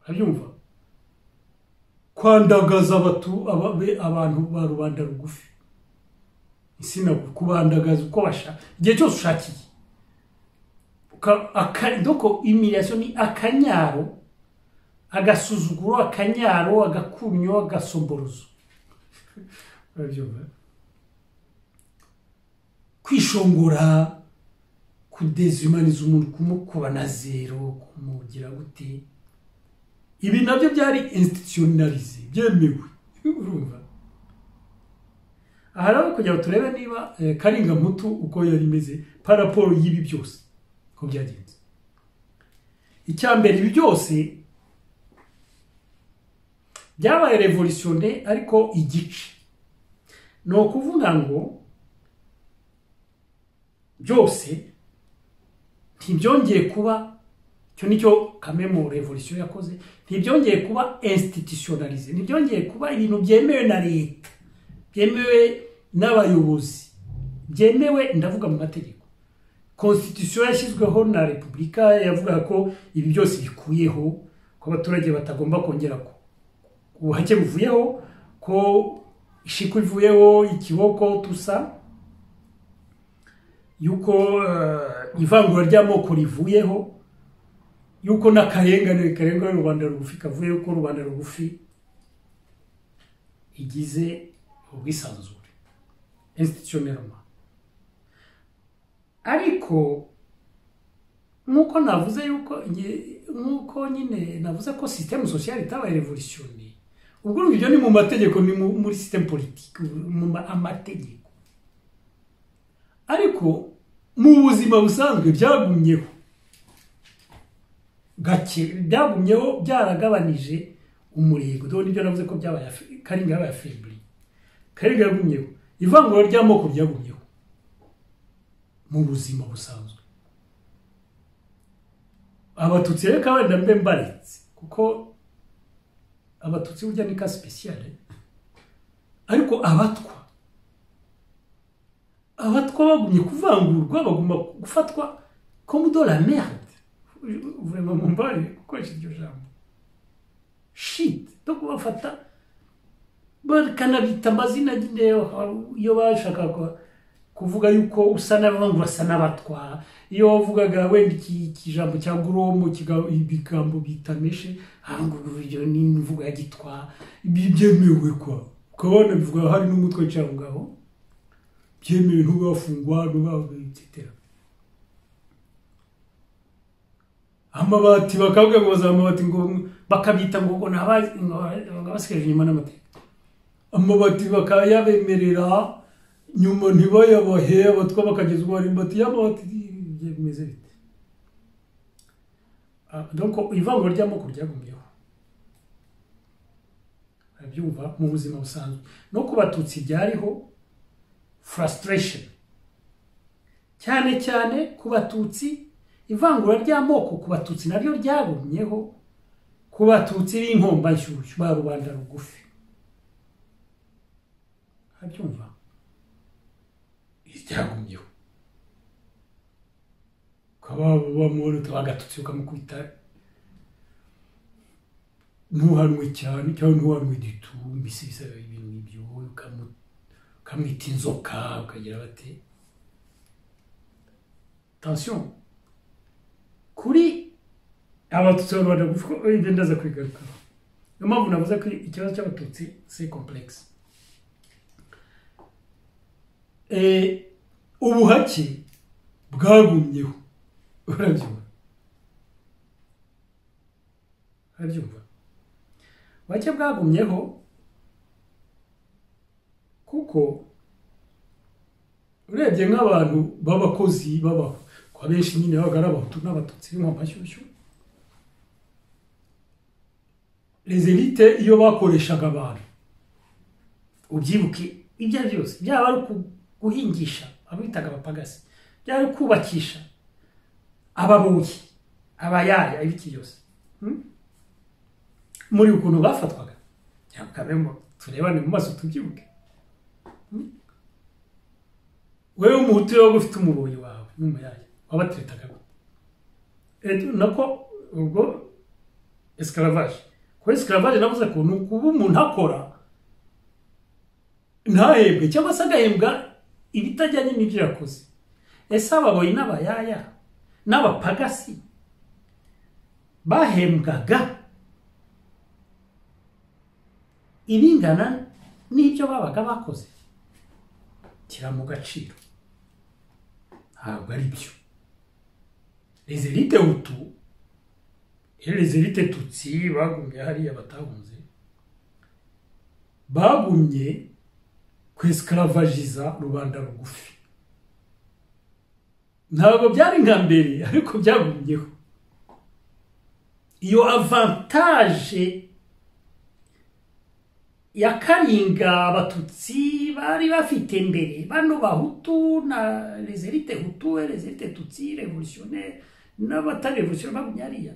[SPEAKER 1] abyumva kwandagaza abantu ba rubanda rugufi isina kubandagaza uko basha igihe cyose ushakiye doko humiliation ni akanyaro agasuzuguro akanyaro agakunyo agasomborozo abyumva kwishongora kudezumaniza umuntu kumukuba na zero kumugira gute ibi nabyo byari institutionnalisé byemewe urumva. Aha rero kugira turebe niba Karinga Mutu uko yari imeze par rapport y'ibi byose ko byagenze. Icyambere ibi byose byabaye revolutionné ariko igice no kuvuga ngo byose ntibyongeye kuba cyo nicyo kamemo revolution yakoze ntibyongeye kuba institutionnalisé ntibyongeye kuba ibintu byemewe na leta byemewe n'abayobozi byemewe ndavuga mu mategeko. Constitution yashyizweho na Republika yavuga ko ibi byose bikuyeho ko abaturage batagomba kongera ko ubuhake buvuyeho ko ishiku ivuyeho ikiboko tusa yuko ivangura ry'amoko rivuyeho yuko n'akarengane rubanda rugufi kavuye ko rubanda rugufi igize ubwisanzure institutionnellement. Ariko nkuko navuze yuko nkuko nyine navuze ko système social itabaye revolutionné ubwo ibyo ni mu mategeko ni muri système politique mu amategeko ariko mu buzima busanzwe byagumyeho gake, byagumyeho byaragabanije umurego. Dore nibyo navuze ko byabaye Karinga yabaye afebli. Karinga yagumyeho, ivangura ry'amoko ryagumyeho mu buzima busanzwe. Abatutsi reka wenda mbe mbaretse kuko abatutsi burya ni ka spéciale, ariko abatwa bagumye kuvangurwa, baguma gufatwa comme de la merde. Vraiment mumbare gukoresha iryo jambo shit, donc bafata bakanabita amazina nyine iyo bashaka kuvuga yuko usa n'abavangura, asa n'abatwa. Iyo wavugaga wenda ikijambo cya guromo ibigambo bitameshe, ngo ibyo ni imvugo ya gitwa, byemewe kwa ukabona bivuga hari n'umutwe cyangwa ngaho byemewe, ntubafungwa etc. Amabati bakavuga ngo amabati ngo bakabita ngo nabasigaje nyuma n'amateka. Amabati bakayabemerera nyuma ntibayabahe abatwa bakagezwa ari mbati y'amabati bimeze bite. Donc ivangura ry'amoko ryagumyeho, abyumva mu buzima busanzwe. No ku batutsi byariho frustration cyane cyane ku batutsi. Ivangura ry'amoko ku batutsi naryo ryagumyeho ku batutsi b'inkomba nshyushyu ba rubanda rugufi, abyumva ryagumyeho. Kaba bamubona bagatutsi ukamukubita ntuhanwe cyane cyangwa ntuhanwe ditu, mbese bisaba ibintu nk'ibyo, ukamwita inzoka ukagira bati attention kuri abatutsi b'Rwanda gufuko ibyo ndaza kwigaruka. Niyo mpamvu navuze ko ikibazo cy'abatutsi c'est complexe. Ubuhake bwagumyeho, urabyumva ubuhake bwagumyeho kuko urebye nk'abantu b'abakozi babaho kwa benshi nyine babaga abahutu n'abatutsi b'inkomba nshyushyu. Les élites iyo bakoreshaga abantu, ubyibuke ibyo byose byaba ari guhingisha abitaga abapagasi, byari kubakisha ababuyi, abayaya, ibiki byose muri ukuntu bafatwaga. Cyakabemo turebane mu maso tubyibuke. Wewe umuhutu yo gufite umubuyi wawe n'umuyaya wabatretaga nako ubwo esclavage. Ko esclavage navuze ko nukuba umuntu akora ntahebwe cyangwa se agahembwa ibitajyanye n'ibyo yakoze. Ese ababoyi n'abayaya n'abapagasi bahembwaga ibingana n'ibyo babaga bakoze? Kira mu gaciro ntabwo ari byo. Les élites hutu et les élites tutsi bagumye hariya batahunze, bagumye kwesclavagiza rubanda rugufi. Ntabwo byari nka mbere ariko byagumyeho. Iyo avantage ya Karinga abatutsi bari bafite mbere, bano bahutu na les élites hutu et les élites tutsi révolutionnaires n'abatari révolutionnaire bagumye hariya,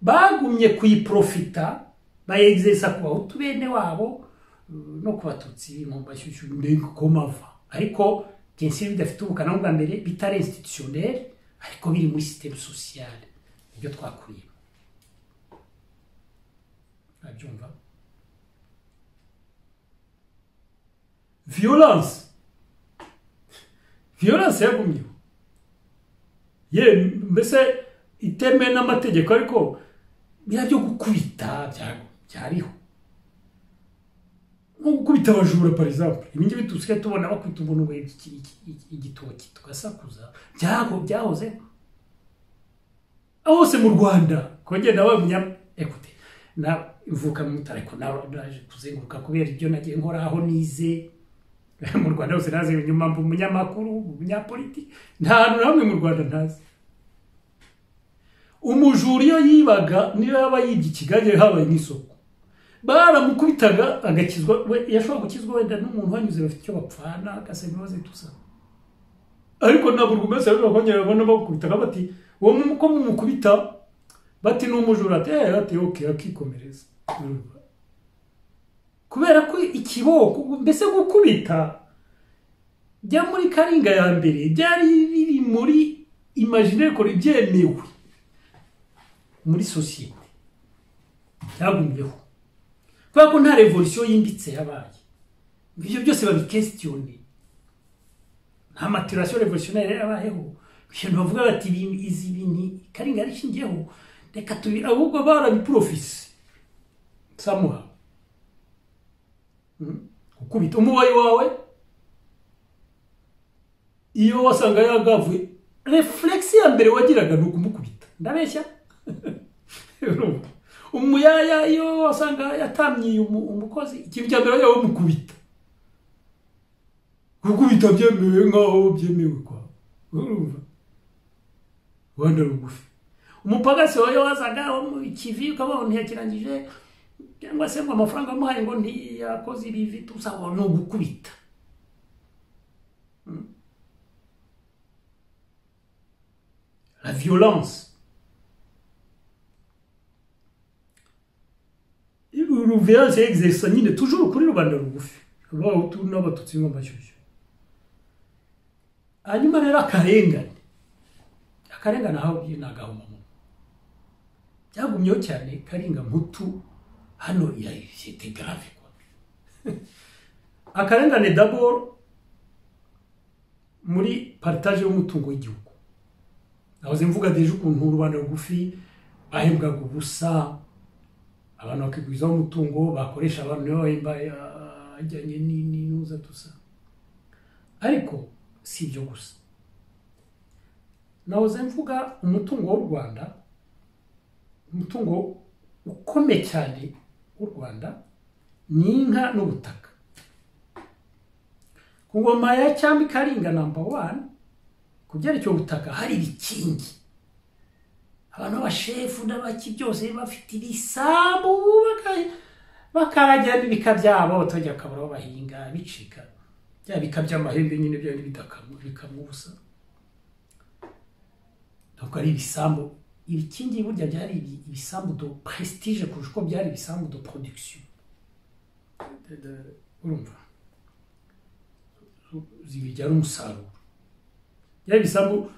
[SPEAKER 1] bagumye kuyiprofita bayexersa ku bahutu bene wabo no ku batutsi mu bashyushyu komava. Ariko kenshi bidafite ubukana bwa mbere, bitari institutionnel, ariko biri muri système social ibyo twakuriye. Abyumva. Violence yagumyeho, mbese iteme n'amategeko, ariko byo gukubita byariho. Nko gukubita abajura par exemple, ibingi bituske tubona bakwita umuntu we igitoki tugasakuza, byahoze hose mu Rwanda. Kongera bamenya écoutez na ivuka mu mutareko naje kuzenguruka kubera ibyo nagiye nkora aho nize mu Rwanda hose nazi inyuma mu munyamakuru umunyapolitiki nta hantu hamwe mu Rwanda ntazi umujura iyo yibaga niyo yaba yibye ikigage habaye n'isoko baramukubitaga agakizwa yashobora gukizwa wenda n'umuntu wanyuze bafite icyo bapfana agasaba imbabazi tusa ariko ntabwo rwumese bakongera babona bakubitaga bati uwo muko mumukubita bati n'umujura ati okay akikomereza kubera ko ikiboko mbese gukubita bya muri Karinga ya mbere byari biri muri imaginaire ko byemewe muri societe cyagumyeho kubera ko nta revolution yimbitse yabaye ibyo byose babikestione nta maturation revolutionnaire yabayeho ibintu bavuga bati izi bintu Karinga ari shingiyeho reka tubi ahubwo barabiprofise samuha ukubita umubayi wawe iyo wasanga yagavuye reflex ya mbere wagiraga no kumukubita ndabeshya umuyaya iyo wasanga yatamyiye umukozi ikintu cya mbere yawo mukubita gukubita byemewe nkaho byemewe kwa urumva wanda rugufi umupagasi wayo wazaga mu kivi ukabona ntiyakirangije cyangwa se ngo amafaranga amuhaye ngo ntiyakoze ibivi tusaba no gukubita la violence violence exerce nyine toujours kuri rubanda rugufi abaho tu n'abatutsi ngo bashyushye hanyuma rero akarengane aho byinagahoma byagumyeho cyane Karinga Mputu hano c'était grave quoi akarengane d'abord muri partage y'umutungo w'igihugu nahoze mvuga deje ukuntu rubanda rugufi bahembwaga ubusa abantu bakigwiza umutungo bakoresha abantu bahemba ajyanye n'inuza tusa ariko si byo gusa nahoze mvuga umutungo w'u Rwanda umutungo ukome cyane w'u Rwanda ni inka n'ubutaka ku ngoma ya Cyami Karinga number 1 kubyerekeye ubutaka hari ibikingi abantu b'abashefu n'abaki byose bafite ibisambu bakarajya bikabyabo batojya kabura bahinga bicika bya bikabya amahembe nyine bya bikamwe ubusa donc ari ibisambu ibikingi burya byari ibisambu de prestige kurusha ko byari ibisambu de production urumva zibijyana umusaruro byari ibisambu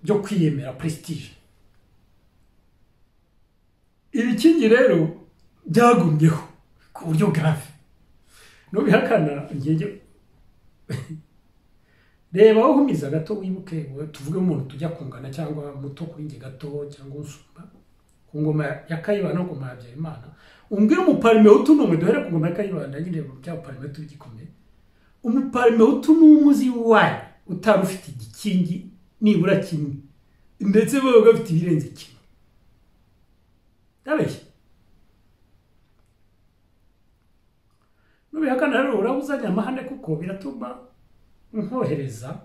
[SPEAKER 1] byo kwiyemera prestige ibikingi rero byagumyeho ku buryo grave no bihakana ngenge reba aho humiza gato wibuke tuvuge umuntu tujya kungana cyangwa muto kuri nge gato cyangwa unsumba ku ngoma ya Kayibanda no ngoma ya Habyarimana umbwire umuparime utunumwe duhere ku ngoma ya Kayibanda nyine bya parime tugikomeye umuparime utunumuzi wayi utari ufite igikingi nibura kimwe ndetse bo gafite ibirenze kimwe ndabeshya nubihakana rero urabuzanya amahane kuko biratuma nkohereza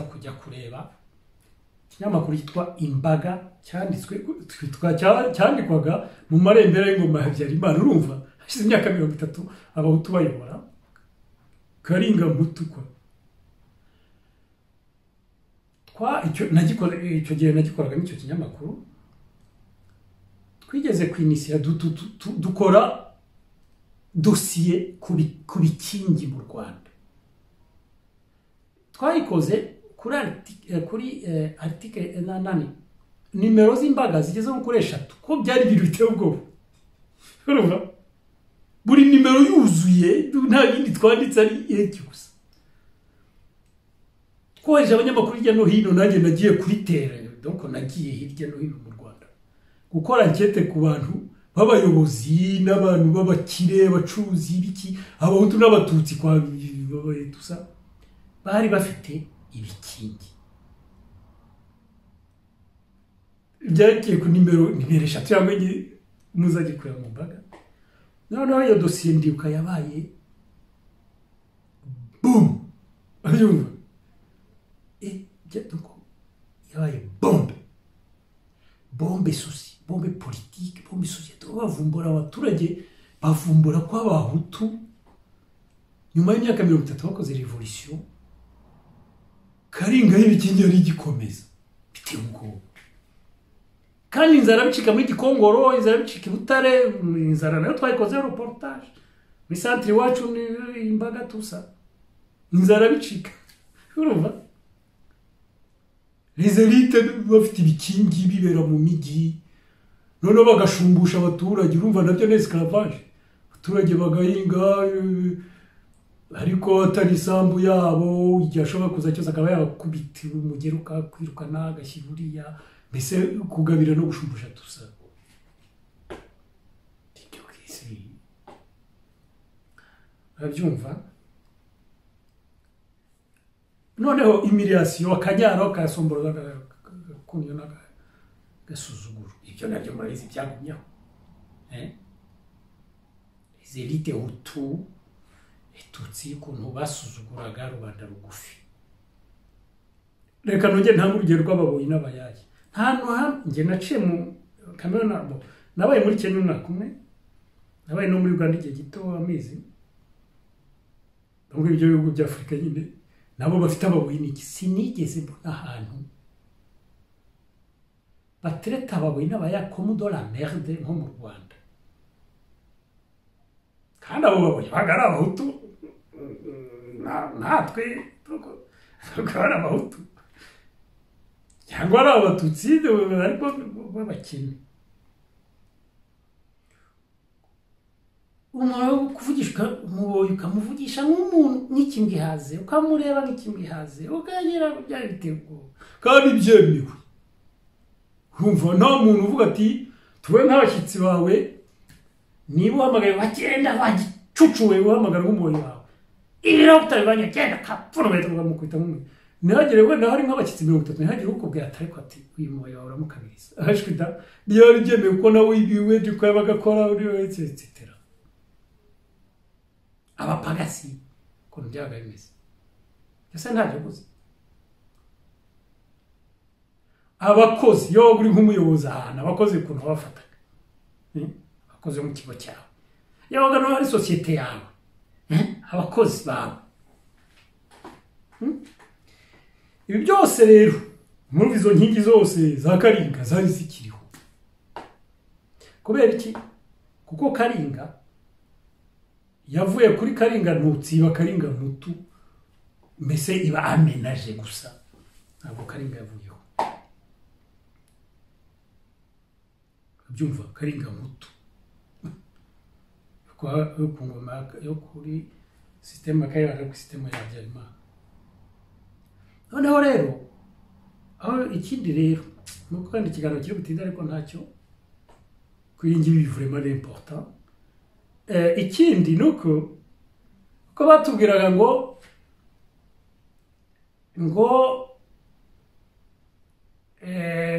[SPEAKER 1] kujya kureba ikinyamakuru cyitwa Imbaga cyandikwaga mu marembera y'ingoma ya Habyarimana urumva hashize imyaka 30 abahutu bayobora Karinga Mputu kwa icyo gihe nagikoraga n'icyo kinyamakuru twigeze kwinisiya dukora dosiye ku bikingi mu Rwanda twayikoze kuri article nani nimero z'Imbaga zigeze kuri 3 ko byari ibintu biteye ubwoba urumva buri nimero yuzuye nta yindi twanditse ari iki gusa twoheje abanyamakuru hirya no hino nanjye nagiye kuritera donc nagiye hirya no hino mu Rwanda gukora enquête ku bantu b'abayobozi n'abantu b'abakire bacuruzi biki abahutu n'abatutsi kwa tusa bari bafite ibikingi byagiye ku nimero 3 cyangwa muzajye kureba mu Mbaga noneho iyo dosiye ndibuka yabaye boom abyumva yabaye bombe soci bombe politique bombe société bavumbura abaturage bavumbura ko abahutu nyuma y'imyaka 30 bakoze revolution Karinga y'ibikindi yari gikomeza bitewe ubwo kandi inzara bicika muri Gikongoro inzara bicika Butare inzara nayo twayikoze reportage muri centre wacu ni imbaga tusa inzara bicika urumva les élites bafite ibikingi bibera mu migi none bagashumbusha abaturage urumva nabyo ni esclavage abaturage bagahinga ariko atari sambu yabo yashobora kuza cyose akaba yakubitira umugeruka kwirukana agashyiburiya mbese kugabira no gushumbusha tusa tikyo kisi abyumva noneho humiliation akanyaro kasombora kunyo na gasuzuguro ibyo nabyo murabizi byagumyaho les élites hutu etutsi kuntu basuzuguraga rubanda rugufi reka nonge nta urugero rw'ababoyi n'abayaye nta nge naciye mu Cameroon nabaye muri Kenya umwaka umwe nabaye no muri Uganda igihe gito amezi ngo ibyo bihugu bya Afrika nyine nabo bafite ababoyi n'iki sinigeze mbona ahantu batreta ababoyi n'abaya comme dans la merde nko mu Rwanda kandi abo baboyi bagara abahutu natwe tukora abahutu cyangwa ari abatutsi ariko babakene umuntu kuvugisha umuboyi ukamuvugisha nk'umuntu nk'ikimwihaze ukamureba nk'ikimwihaze ukagera byari bitego kandi byemewe urumva nta muntu uvuga ati tuwe nk'abashyitsi bawe niba uhamagaye bagenda bagicucuwe uhamagara nk'umuboyi wawe ibiro utabibanye genda kapfurumete ukamukubita nk'umwe ntihagire wenda hari nk'abashyitsi 30 ntihagire ukubwira atari ko ati uyu muboyi wawe uramukabiriza ashwita byari byemewe ko nawe ibiwe duko yabagakora uri wese etc abapagasi ko byaga bimeze ese ntabyo gusa abakozi yo uri nk'umuyobozi ahantu abakozi kuntu bafata abakozi mu kigo cyawe yabaga no ari societe yawe abakozi bawe ibi byose rero muri izo nkingi zose za Karinga zari zikiriho kubera iki kuko Karinga yavuye kuri Karinga ntutsi iba Karinga ntutu mbese iba amenaje gusa ntabwo Karinga yavuyeho byumva Karinga ntutu kwa ku ngoma yo kuri system akayara ku system ya Habyarimana noneho rero aho ikindi rero nuko kandi ikiganiro kiri butinda ariko ntacyo kwingi vraiment important ikindi nuko ko batubwiraga ngo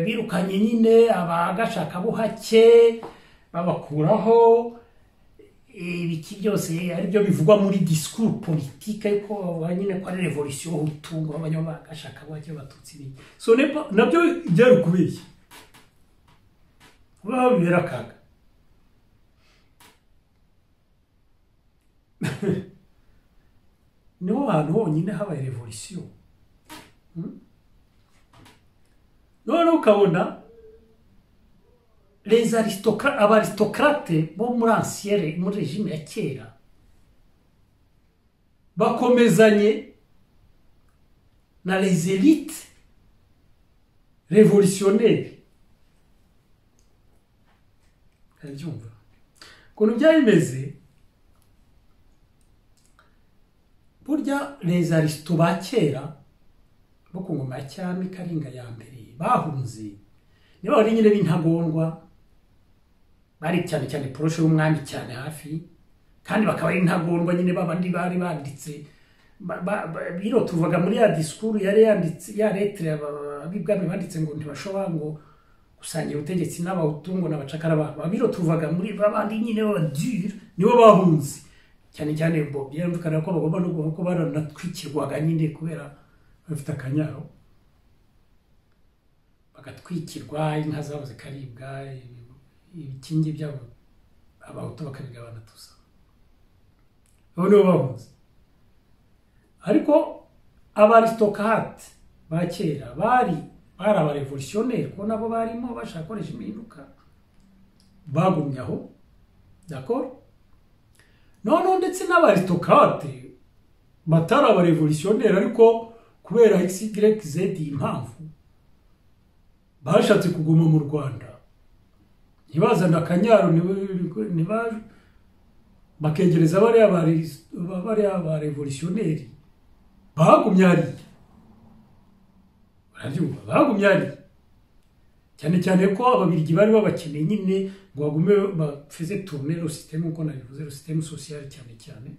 [SPEAKER 1] birukanye nyine abagashaka buhake babakuraho ibiki byose ari byo bivugwa muri discours politique ko nyine ko ari revolution utungo abanyabagashaka buhake batutsi bi so nabyo byari kubeshya kuba birakaga niho hantu honyine habaye revolution none ukabona les aristocrates bo muri ancienne muri regime ya kera bakomezanye na les élites révolutionnaires kabyumva kuntu byayimeze burya les aristo ba kera bo ku ngoma ya cyami Karinga ya mbere bahunze niba ari nyine b'intagondwa bari cyane poroshe y'umwami cyane hafi kandi bakaba ari intagondwa nyine babandi bari banditse biro tuvuga muri ya discours yari yanditse ya lettre abibwami banditse ngo ntibashobora ngo gusangira ubutegetsi n'abahutungo n'abacakara babo biro tuvuga muri babandi nyine baba dur nibo bahunze cyane cyane bo byumvikana ko bagomba no guha ko baranatwikirwaga nyine kubera bafite akanyaro bagatwikirwa inka zabo zikaribwa ibikingi byabo abahutu bakabigabana tusa abo nibo bahunze ariko abaristocrate ba kera bari abarevolutionnaire ko nabo barimo bashaka koresha impinduka bagumye aho d'accord none ndetse n'abaristocrate batari abarevolutionnaire ariko kubera XYZ impamvu bashatse kuguma mu Rwanda ntibazana akanyaro bakegereza bari abarevolutionnaire bagumye hariya barabyumva bagumye hariya cyane cyane ko ababirigi bari babakeneye nyine ngo bagume bafeze tourner le système uko nabivuze le système social cyane cyane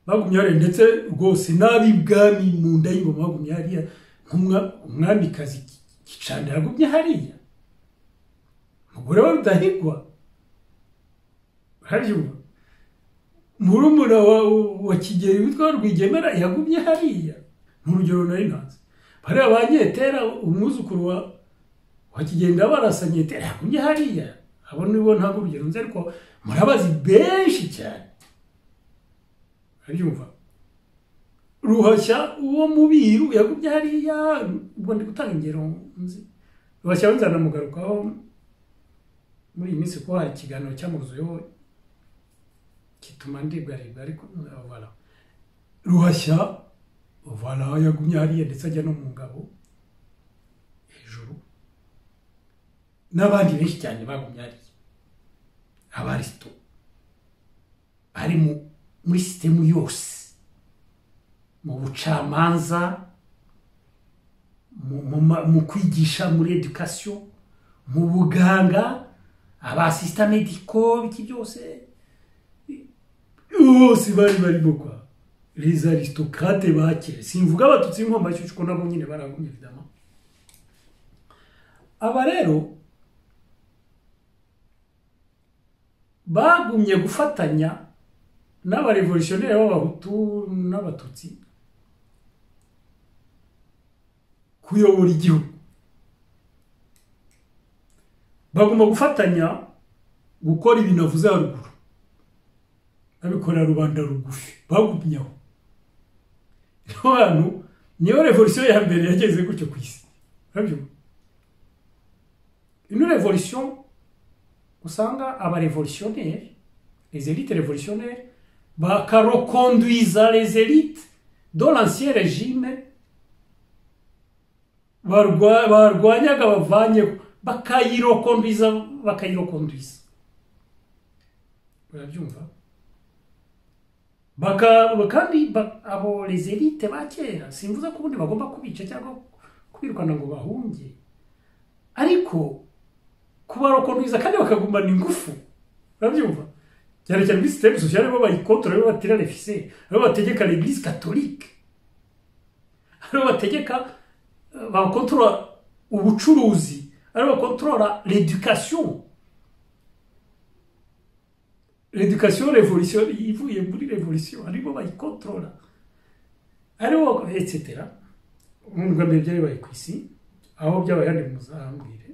[SPEAKER 1] bagumye hariya ndetse rwose n'ab'ibwami mu nda y'ingoma bagumye hariya umwamikazi Gicanda yagumye hariya umugore wa Rudahigwa barabyumva murumuna wa Kigeli witwa Rwigemera yagumye hariya mu rugero nari ntazi bariya banyetera umwuzukuru wa Kigenda barasanyetera yagumye hariya abo nibo ntabwo urugero nzi ariko murabazi benshi cyane barabyumva Ruhashya uwo mubiru yagumye hariya ubwo ndi gutanga ingero nzi Ruhashya nzana mugarukaho muri iyi minsi ko hari ikiganiro cyamuruzuyeho kituma ndibwaribwa ariko voilà Ruhashya voilà yagumye hariya ndetse ajya no mu ngabo hejuru n'abandi benshi cyane bagumye hariya abaristo bari muri système yose mu bucamanza mu kwigisha muri education mu buganga abasista médicaux biki byose bose barimo kwa les aristocrates bakire simvuga abatutsi inkomba cyuko nabo nyine baragumye évidemment aba rero bagumye gufatanya n'abarevolutionnaire b'abahutu n'abatutsi kuyobora igihugu bagomba gufatanya gukora ibintu avuze haruguru abikorera rubanda rugufi bagumyeho abantu niyo revolution ya mbere yageze gutyo ku isi urabyo une révolution usanga abarevolutionnaire les élites révolutionnaires bakarokonduiza les élites de l'ancien régime barwanyaga bavanyeho bakayirokonduiza urabyumva kandi abo les élites bakera simvuza ko ubundi bagomba kubica cyangwa kubirukana ngo bahunge ariko kubarokonduiza kandi bakagumana ingufu urabyumva cyane cyane système social bo bayikontrole bo batira les ficelles bo bategeka l'église catholique bo bategeka bakontrola ubucuruzi ari bakontrola l'éducation révolution ivuye muri révolution ari bo bayikontrola ari bo etc umugabo byari bayi kwisi aho byabaye handi muzambire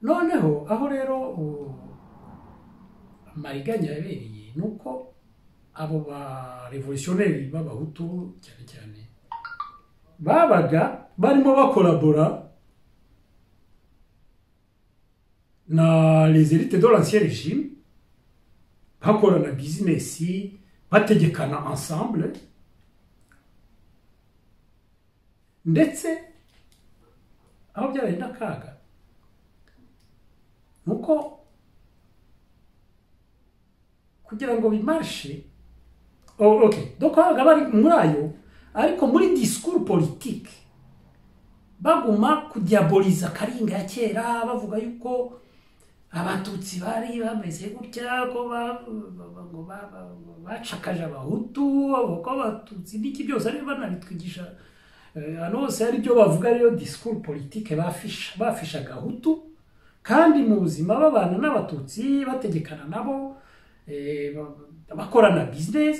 [SPEAKER 1] noneho aho rero amariganya yabereye nuko abo ba revolutionnaire b'abahutu cyane cyane babaga barimo bakolabora na les élites de l'ancien régime bakorana business bategekana ensemble ndetse aho byabaye n'akaga nuko kugira ngo bimarshe okay donc bari muri ayo ariko muri discours politique baguma kudiaboliza Karinga ya kera bavuga yuko abatutsi bari bameze gutya ko bacakaje abahutu ko abatutsi n'iki byose ari banabitwigisha anose ari byo bavuga rero discours politique bafishaga hutu kandi mu buzima babana n'abatutsi bategekana nabo bakorana business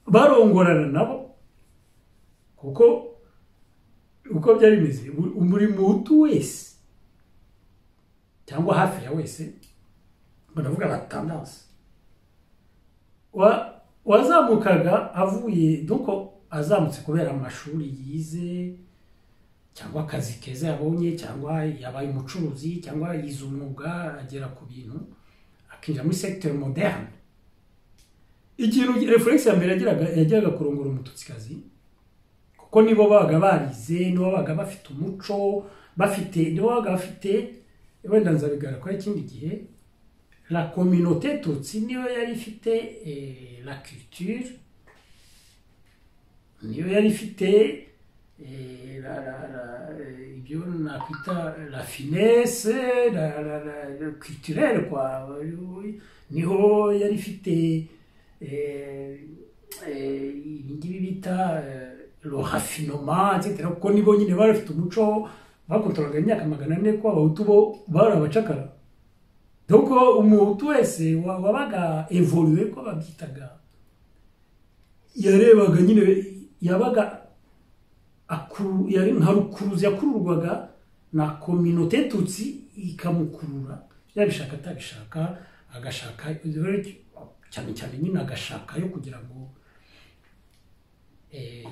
[SPEAKER 1] barongorana nabo kuko uko byari bimeze muri mutu wese cyangwa hafi ya wese banavuga la tendance wazamukaga avuye duko azamutse kubera amashuri yize cyangwa akazi keza yabonye cyangwa yabaye umucuruzi cyangwa yize umwuga agera ku bintu akinjira muri secteur moderne. Ikintu reference ya mbere yagiraga kurongora umututsikazi kuko nibo babaga barize, nibo babaga bafite umuco, nibo babaga bafite wenda nzabigara kwa ikindi gihe la communauté tutsi niyo yari ifite la culture, niyo yari ifite ibyo nakwita la finesse la culturelle quoi, niho yari ifite ibingibi bita le raffinement etc. kuko nibo nyine bari bafite umuco bakontroraga imyaka 400 ko abahutu bo bari abacakara. Donc umuhutu wese wabaga évolué ko babyitaga yarebaga nyine yabaga yari nka rukuruzi yakururwaga na communauté tutsi ikamukurura yabishaka atabishaka agashaka cyane cyane nyine agashaka yo kugira ngo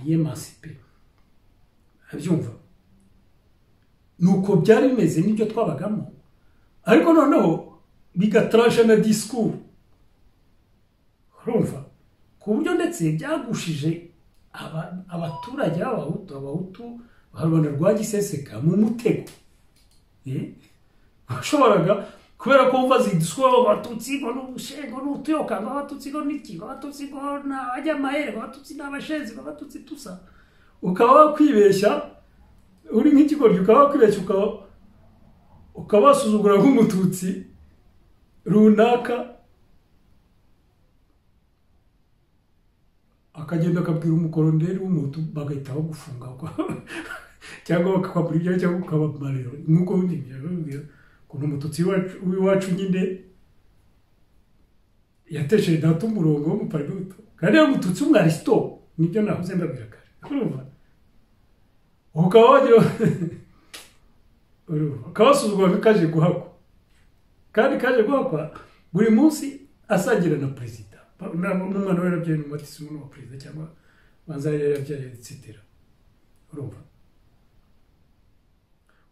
[SPEAKER 1] yemancipe abyumva. Nuko byari bimeze n'ibyo twabagamo, ariko noneho bigatrasha na discours urumva ku buryo ndetse byagushije abaturage abahutu barubona rwa giseseka mu mutego bashoboraga kubera ko umva ziduswa abatutsi ngo n'ubushengo n'utuyoka ngo abatutsi ngo n'iki ngo abatutsi ngo n'abajya mahere ngo abatutsi n'abashenzi ngo abatutsi tusa, ukaba wakwibeshya uri nk'ikigoryi ukaba wakwibeshya ukaba wasuzugura nk'umututsi runaka akagenda akabwira umukoronderi w'umutu bagahita bagufunga cyangwa bakakwambura ibyo cyangwa ukabamarira nk'uko wumvira ukuntu umututsi w'iwacu nyine yatesheje data umurongo w'umuparmehutu kandi ari umututsi w'umwarisito, nibyo nahuze mbabwira kare urumva ukaba wagira ukaba wasuzugura kaje guhakwa kandi kaje guhakwa buri munsi asagira na perezida n'umwana we yarabyaye n'umutisi umwe wa perezida cyangwa banza yarabyaye etc. urumva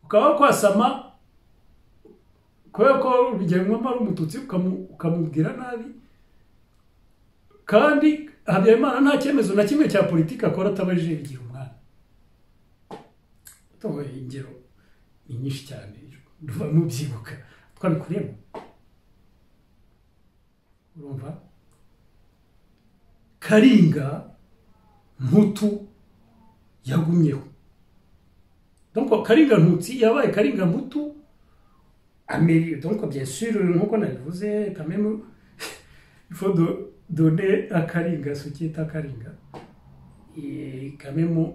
[SPEAKER 1] ukaba kwasama kubera ko urugero ari umututsi ukamubwira nabi kandi Habyarimana nta cyemezo na kimwe cya politiki akora atabajije bigira umwana. Ingero ni nyinshi cyane duva mu byibuka twabikuremo urumva Karinga Mputu yagumyeho. Donc Karinga Ntutsi yabaye Karinga Mputu Amélie. Donc bien sûr nkuko nabivuze quand même il faut donner à Karinga ce qui est à Karinga et quand même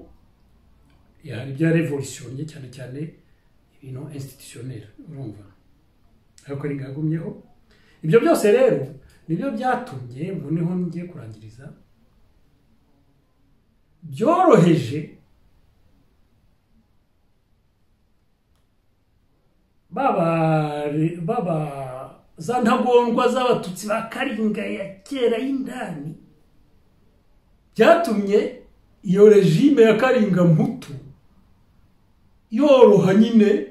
[SPEAKER 1] yari bya révolutionné cyane cyane ibintu institutionnel urumva ariko Karinga yagumyeho. Ibyo byose rero nibyo byatumye niho ngiye kurangiriza byoroheje baba za ntagondwa z'abatutsi ba Karinga ya kera y'indani, byatumye iyo regime ya Karinga Mputu yoroha nyine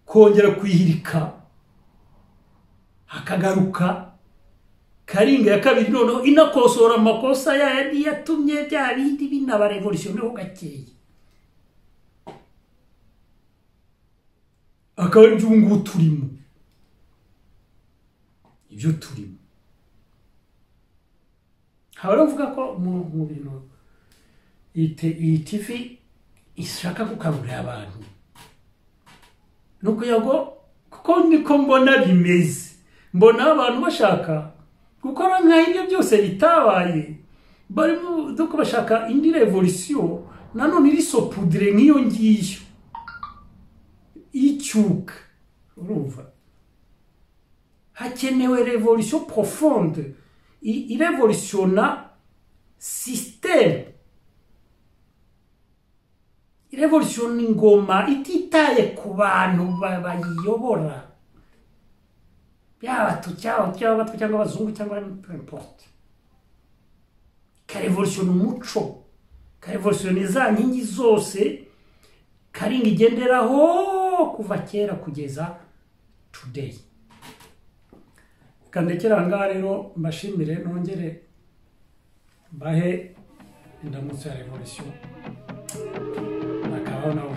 [SPEAKER 1] kongera kwihirika hakagaruka Karinga ya kabiri noneho inakosora amakosa yandi yatumye bya bindi binaba revolution ho gakeye. Akaba ibyo turimo ibyo turimo haravuga ko mu bintu iyi TV ishaka gukangurira abantu nuko yago kuko niko mbona bimeze, mbona abantu bashaka gukora nk'ibyo byose bitabaye barimo duko bashaka indi revolution nanone iri sopudre nk'iyo ngiyo icyuka urumva hakenewe revolution profonde irevolutiona système irevolutiona ingoma ititaye ku bantu bayiyobora byaba cyangwa abazungu cyangwa n'importe karevolutiona umuco karevolutiona za nkingi zose karinga igenderaho kuva kera kugeza today kandekera ngaha rero mbashimire nongere bahe indamutso ya revolution akabaho nawe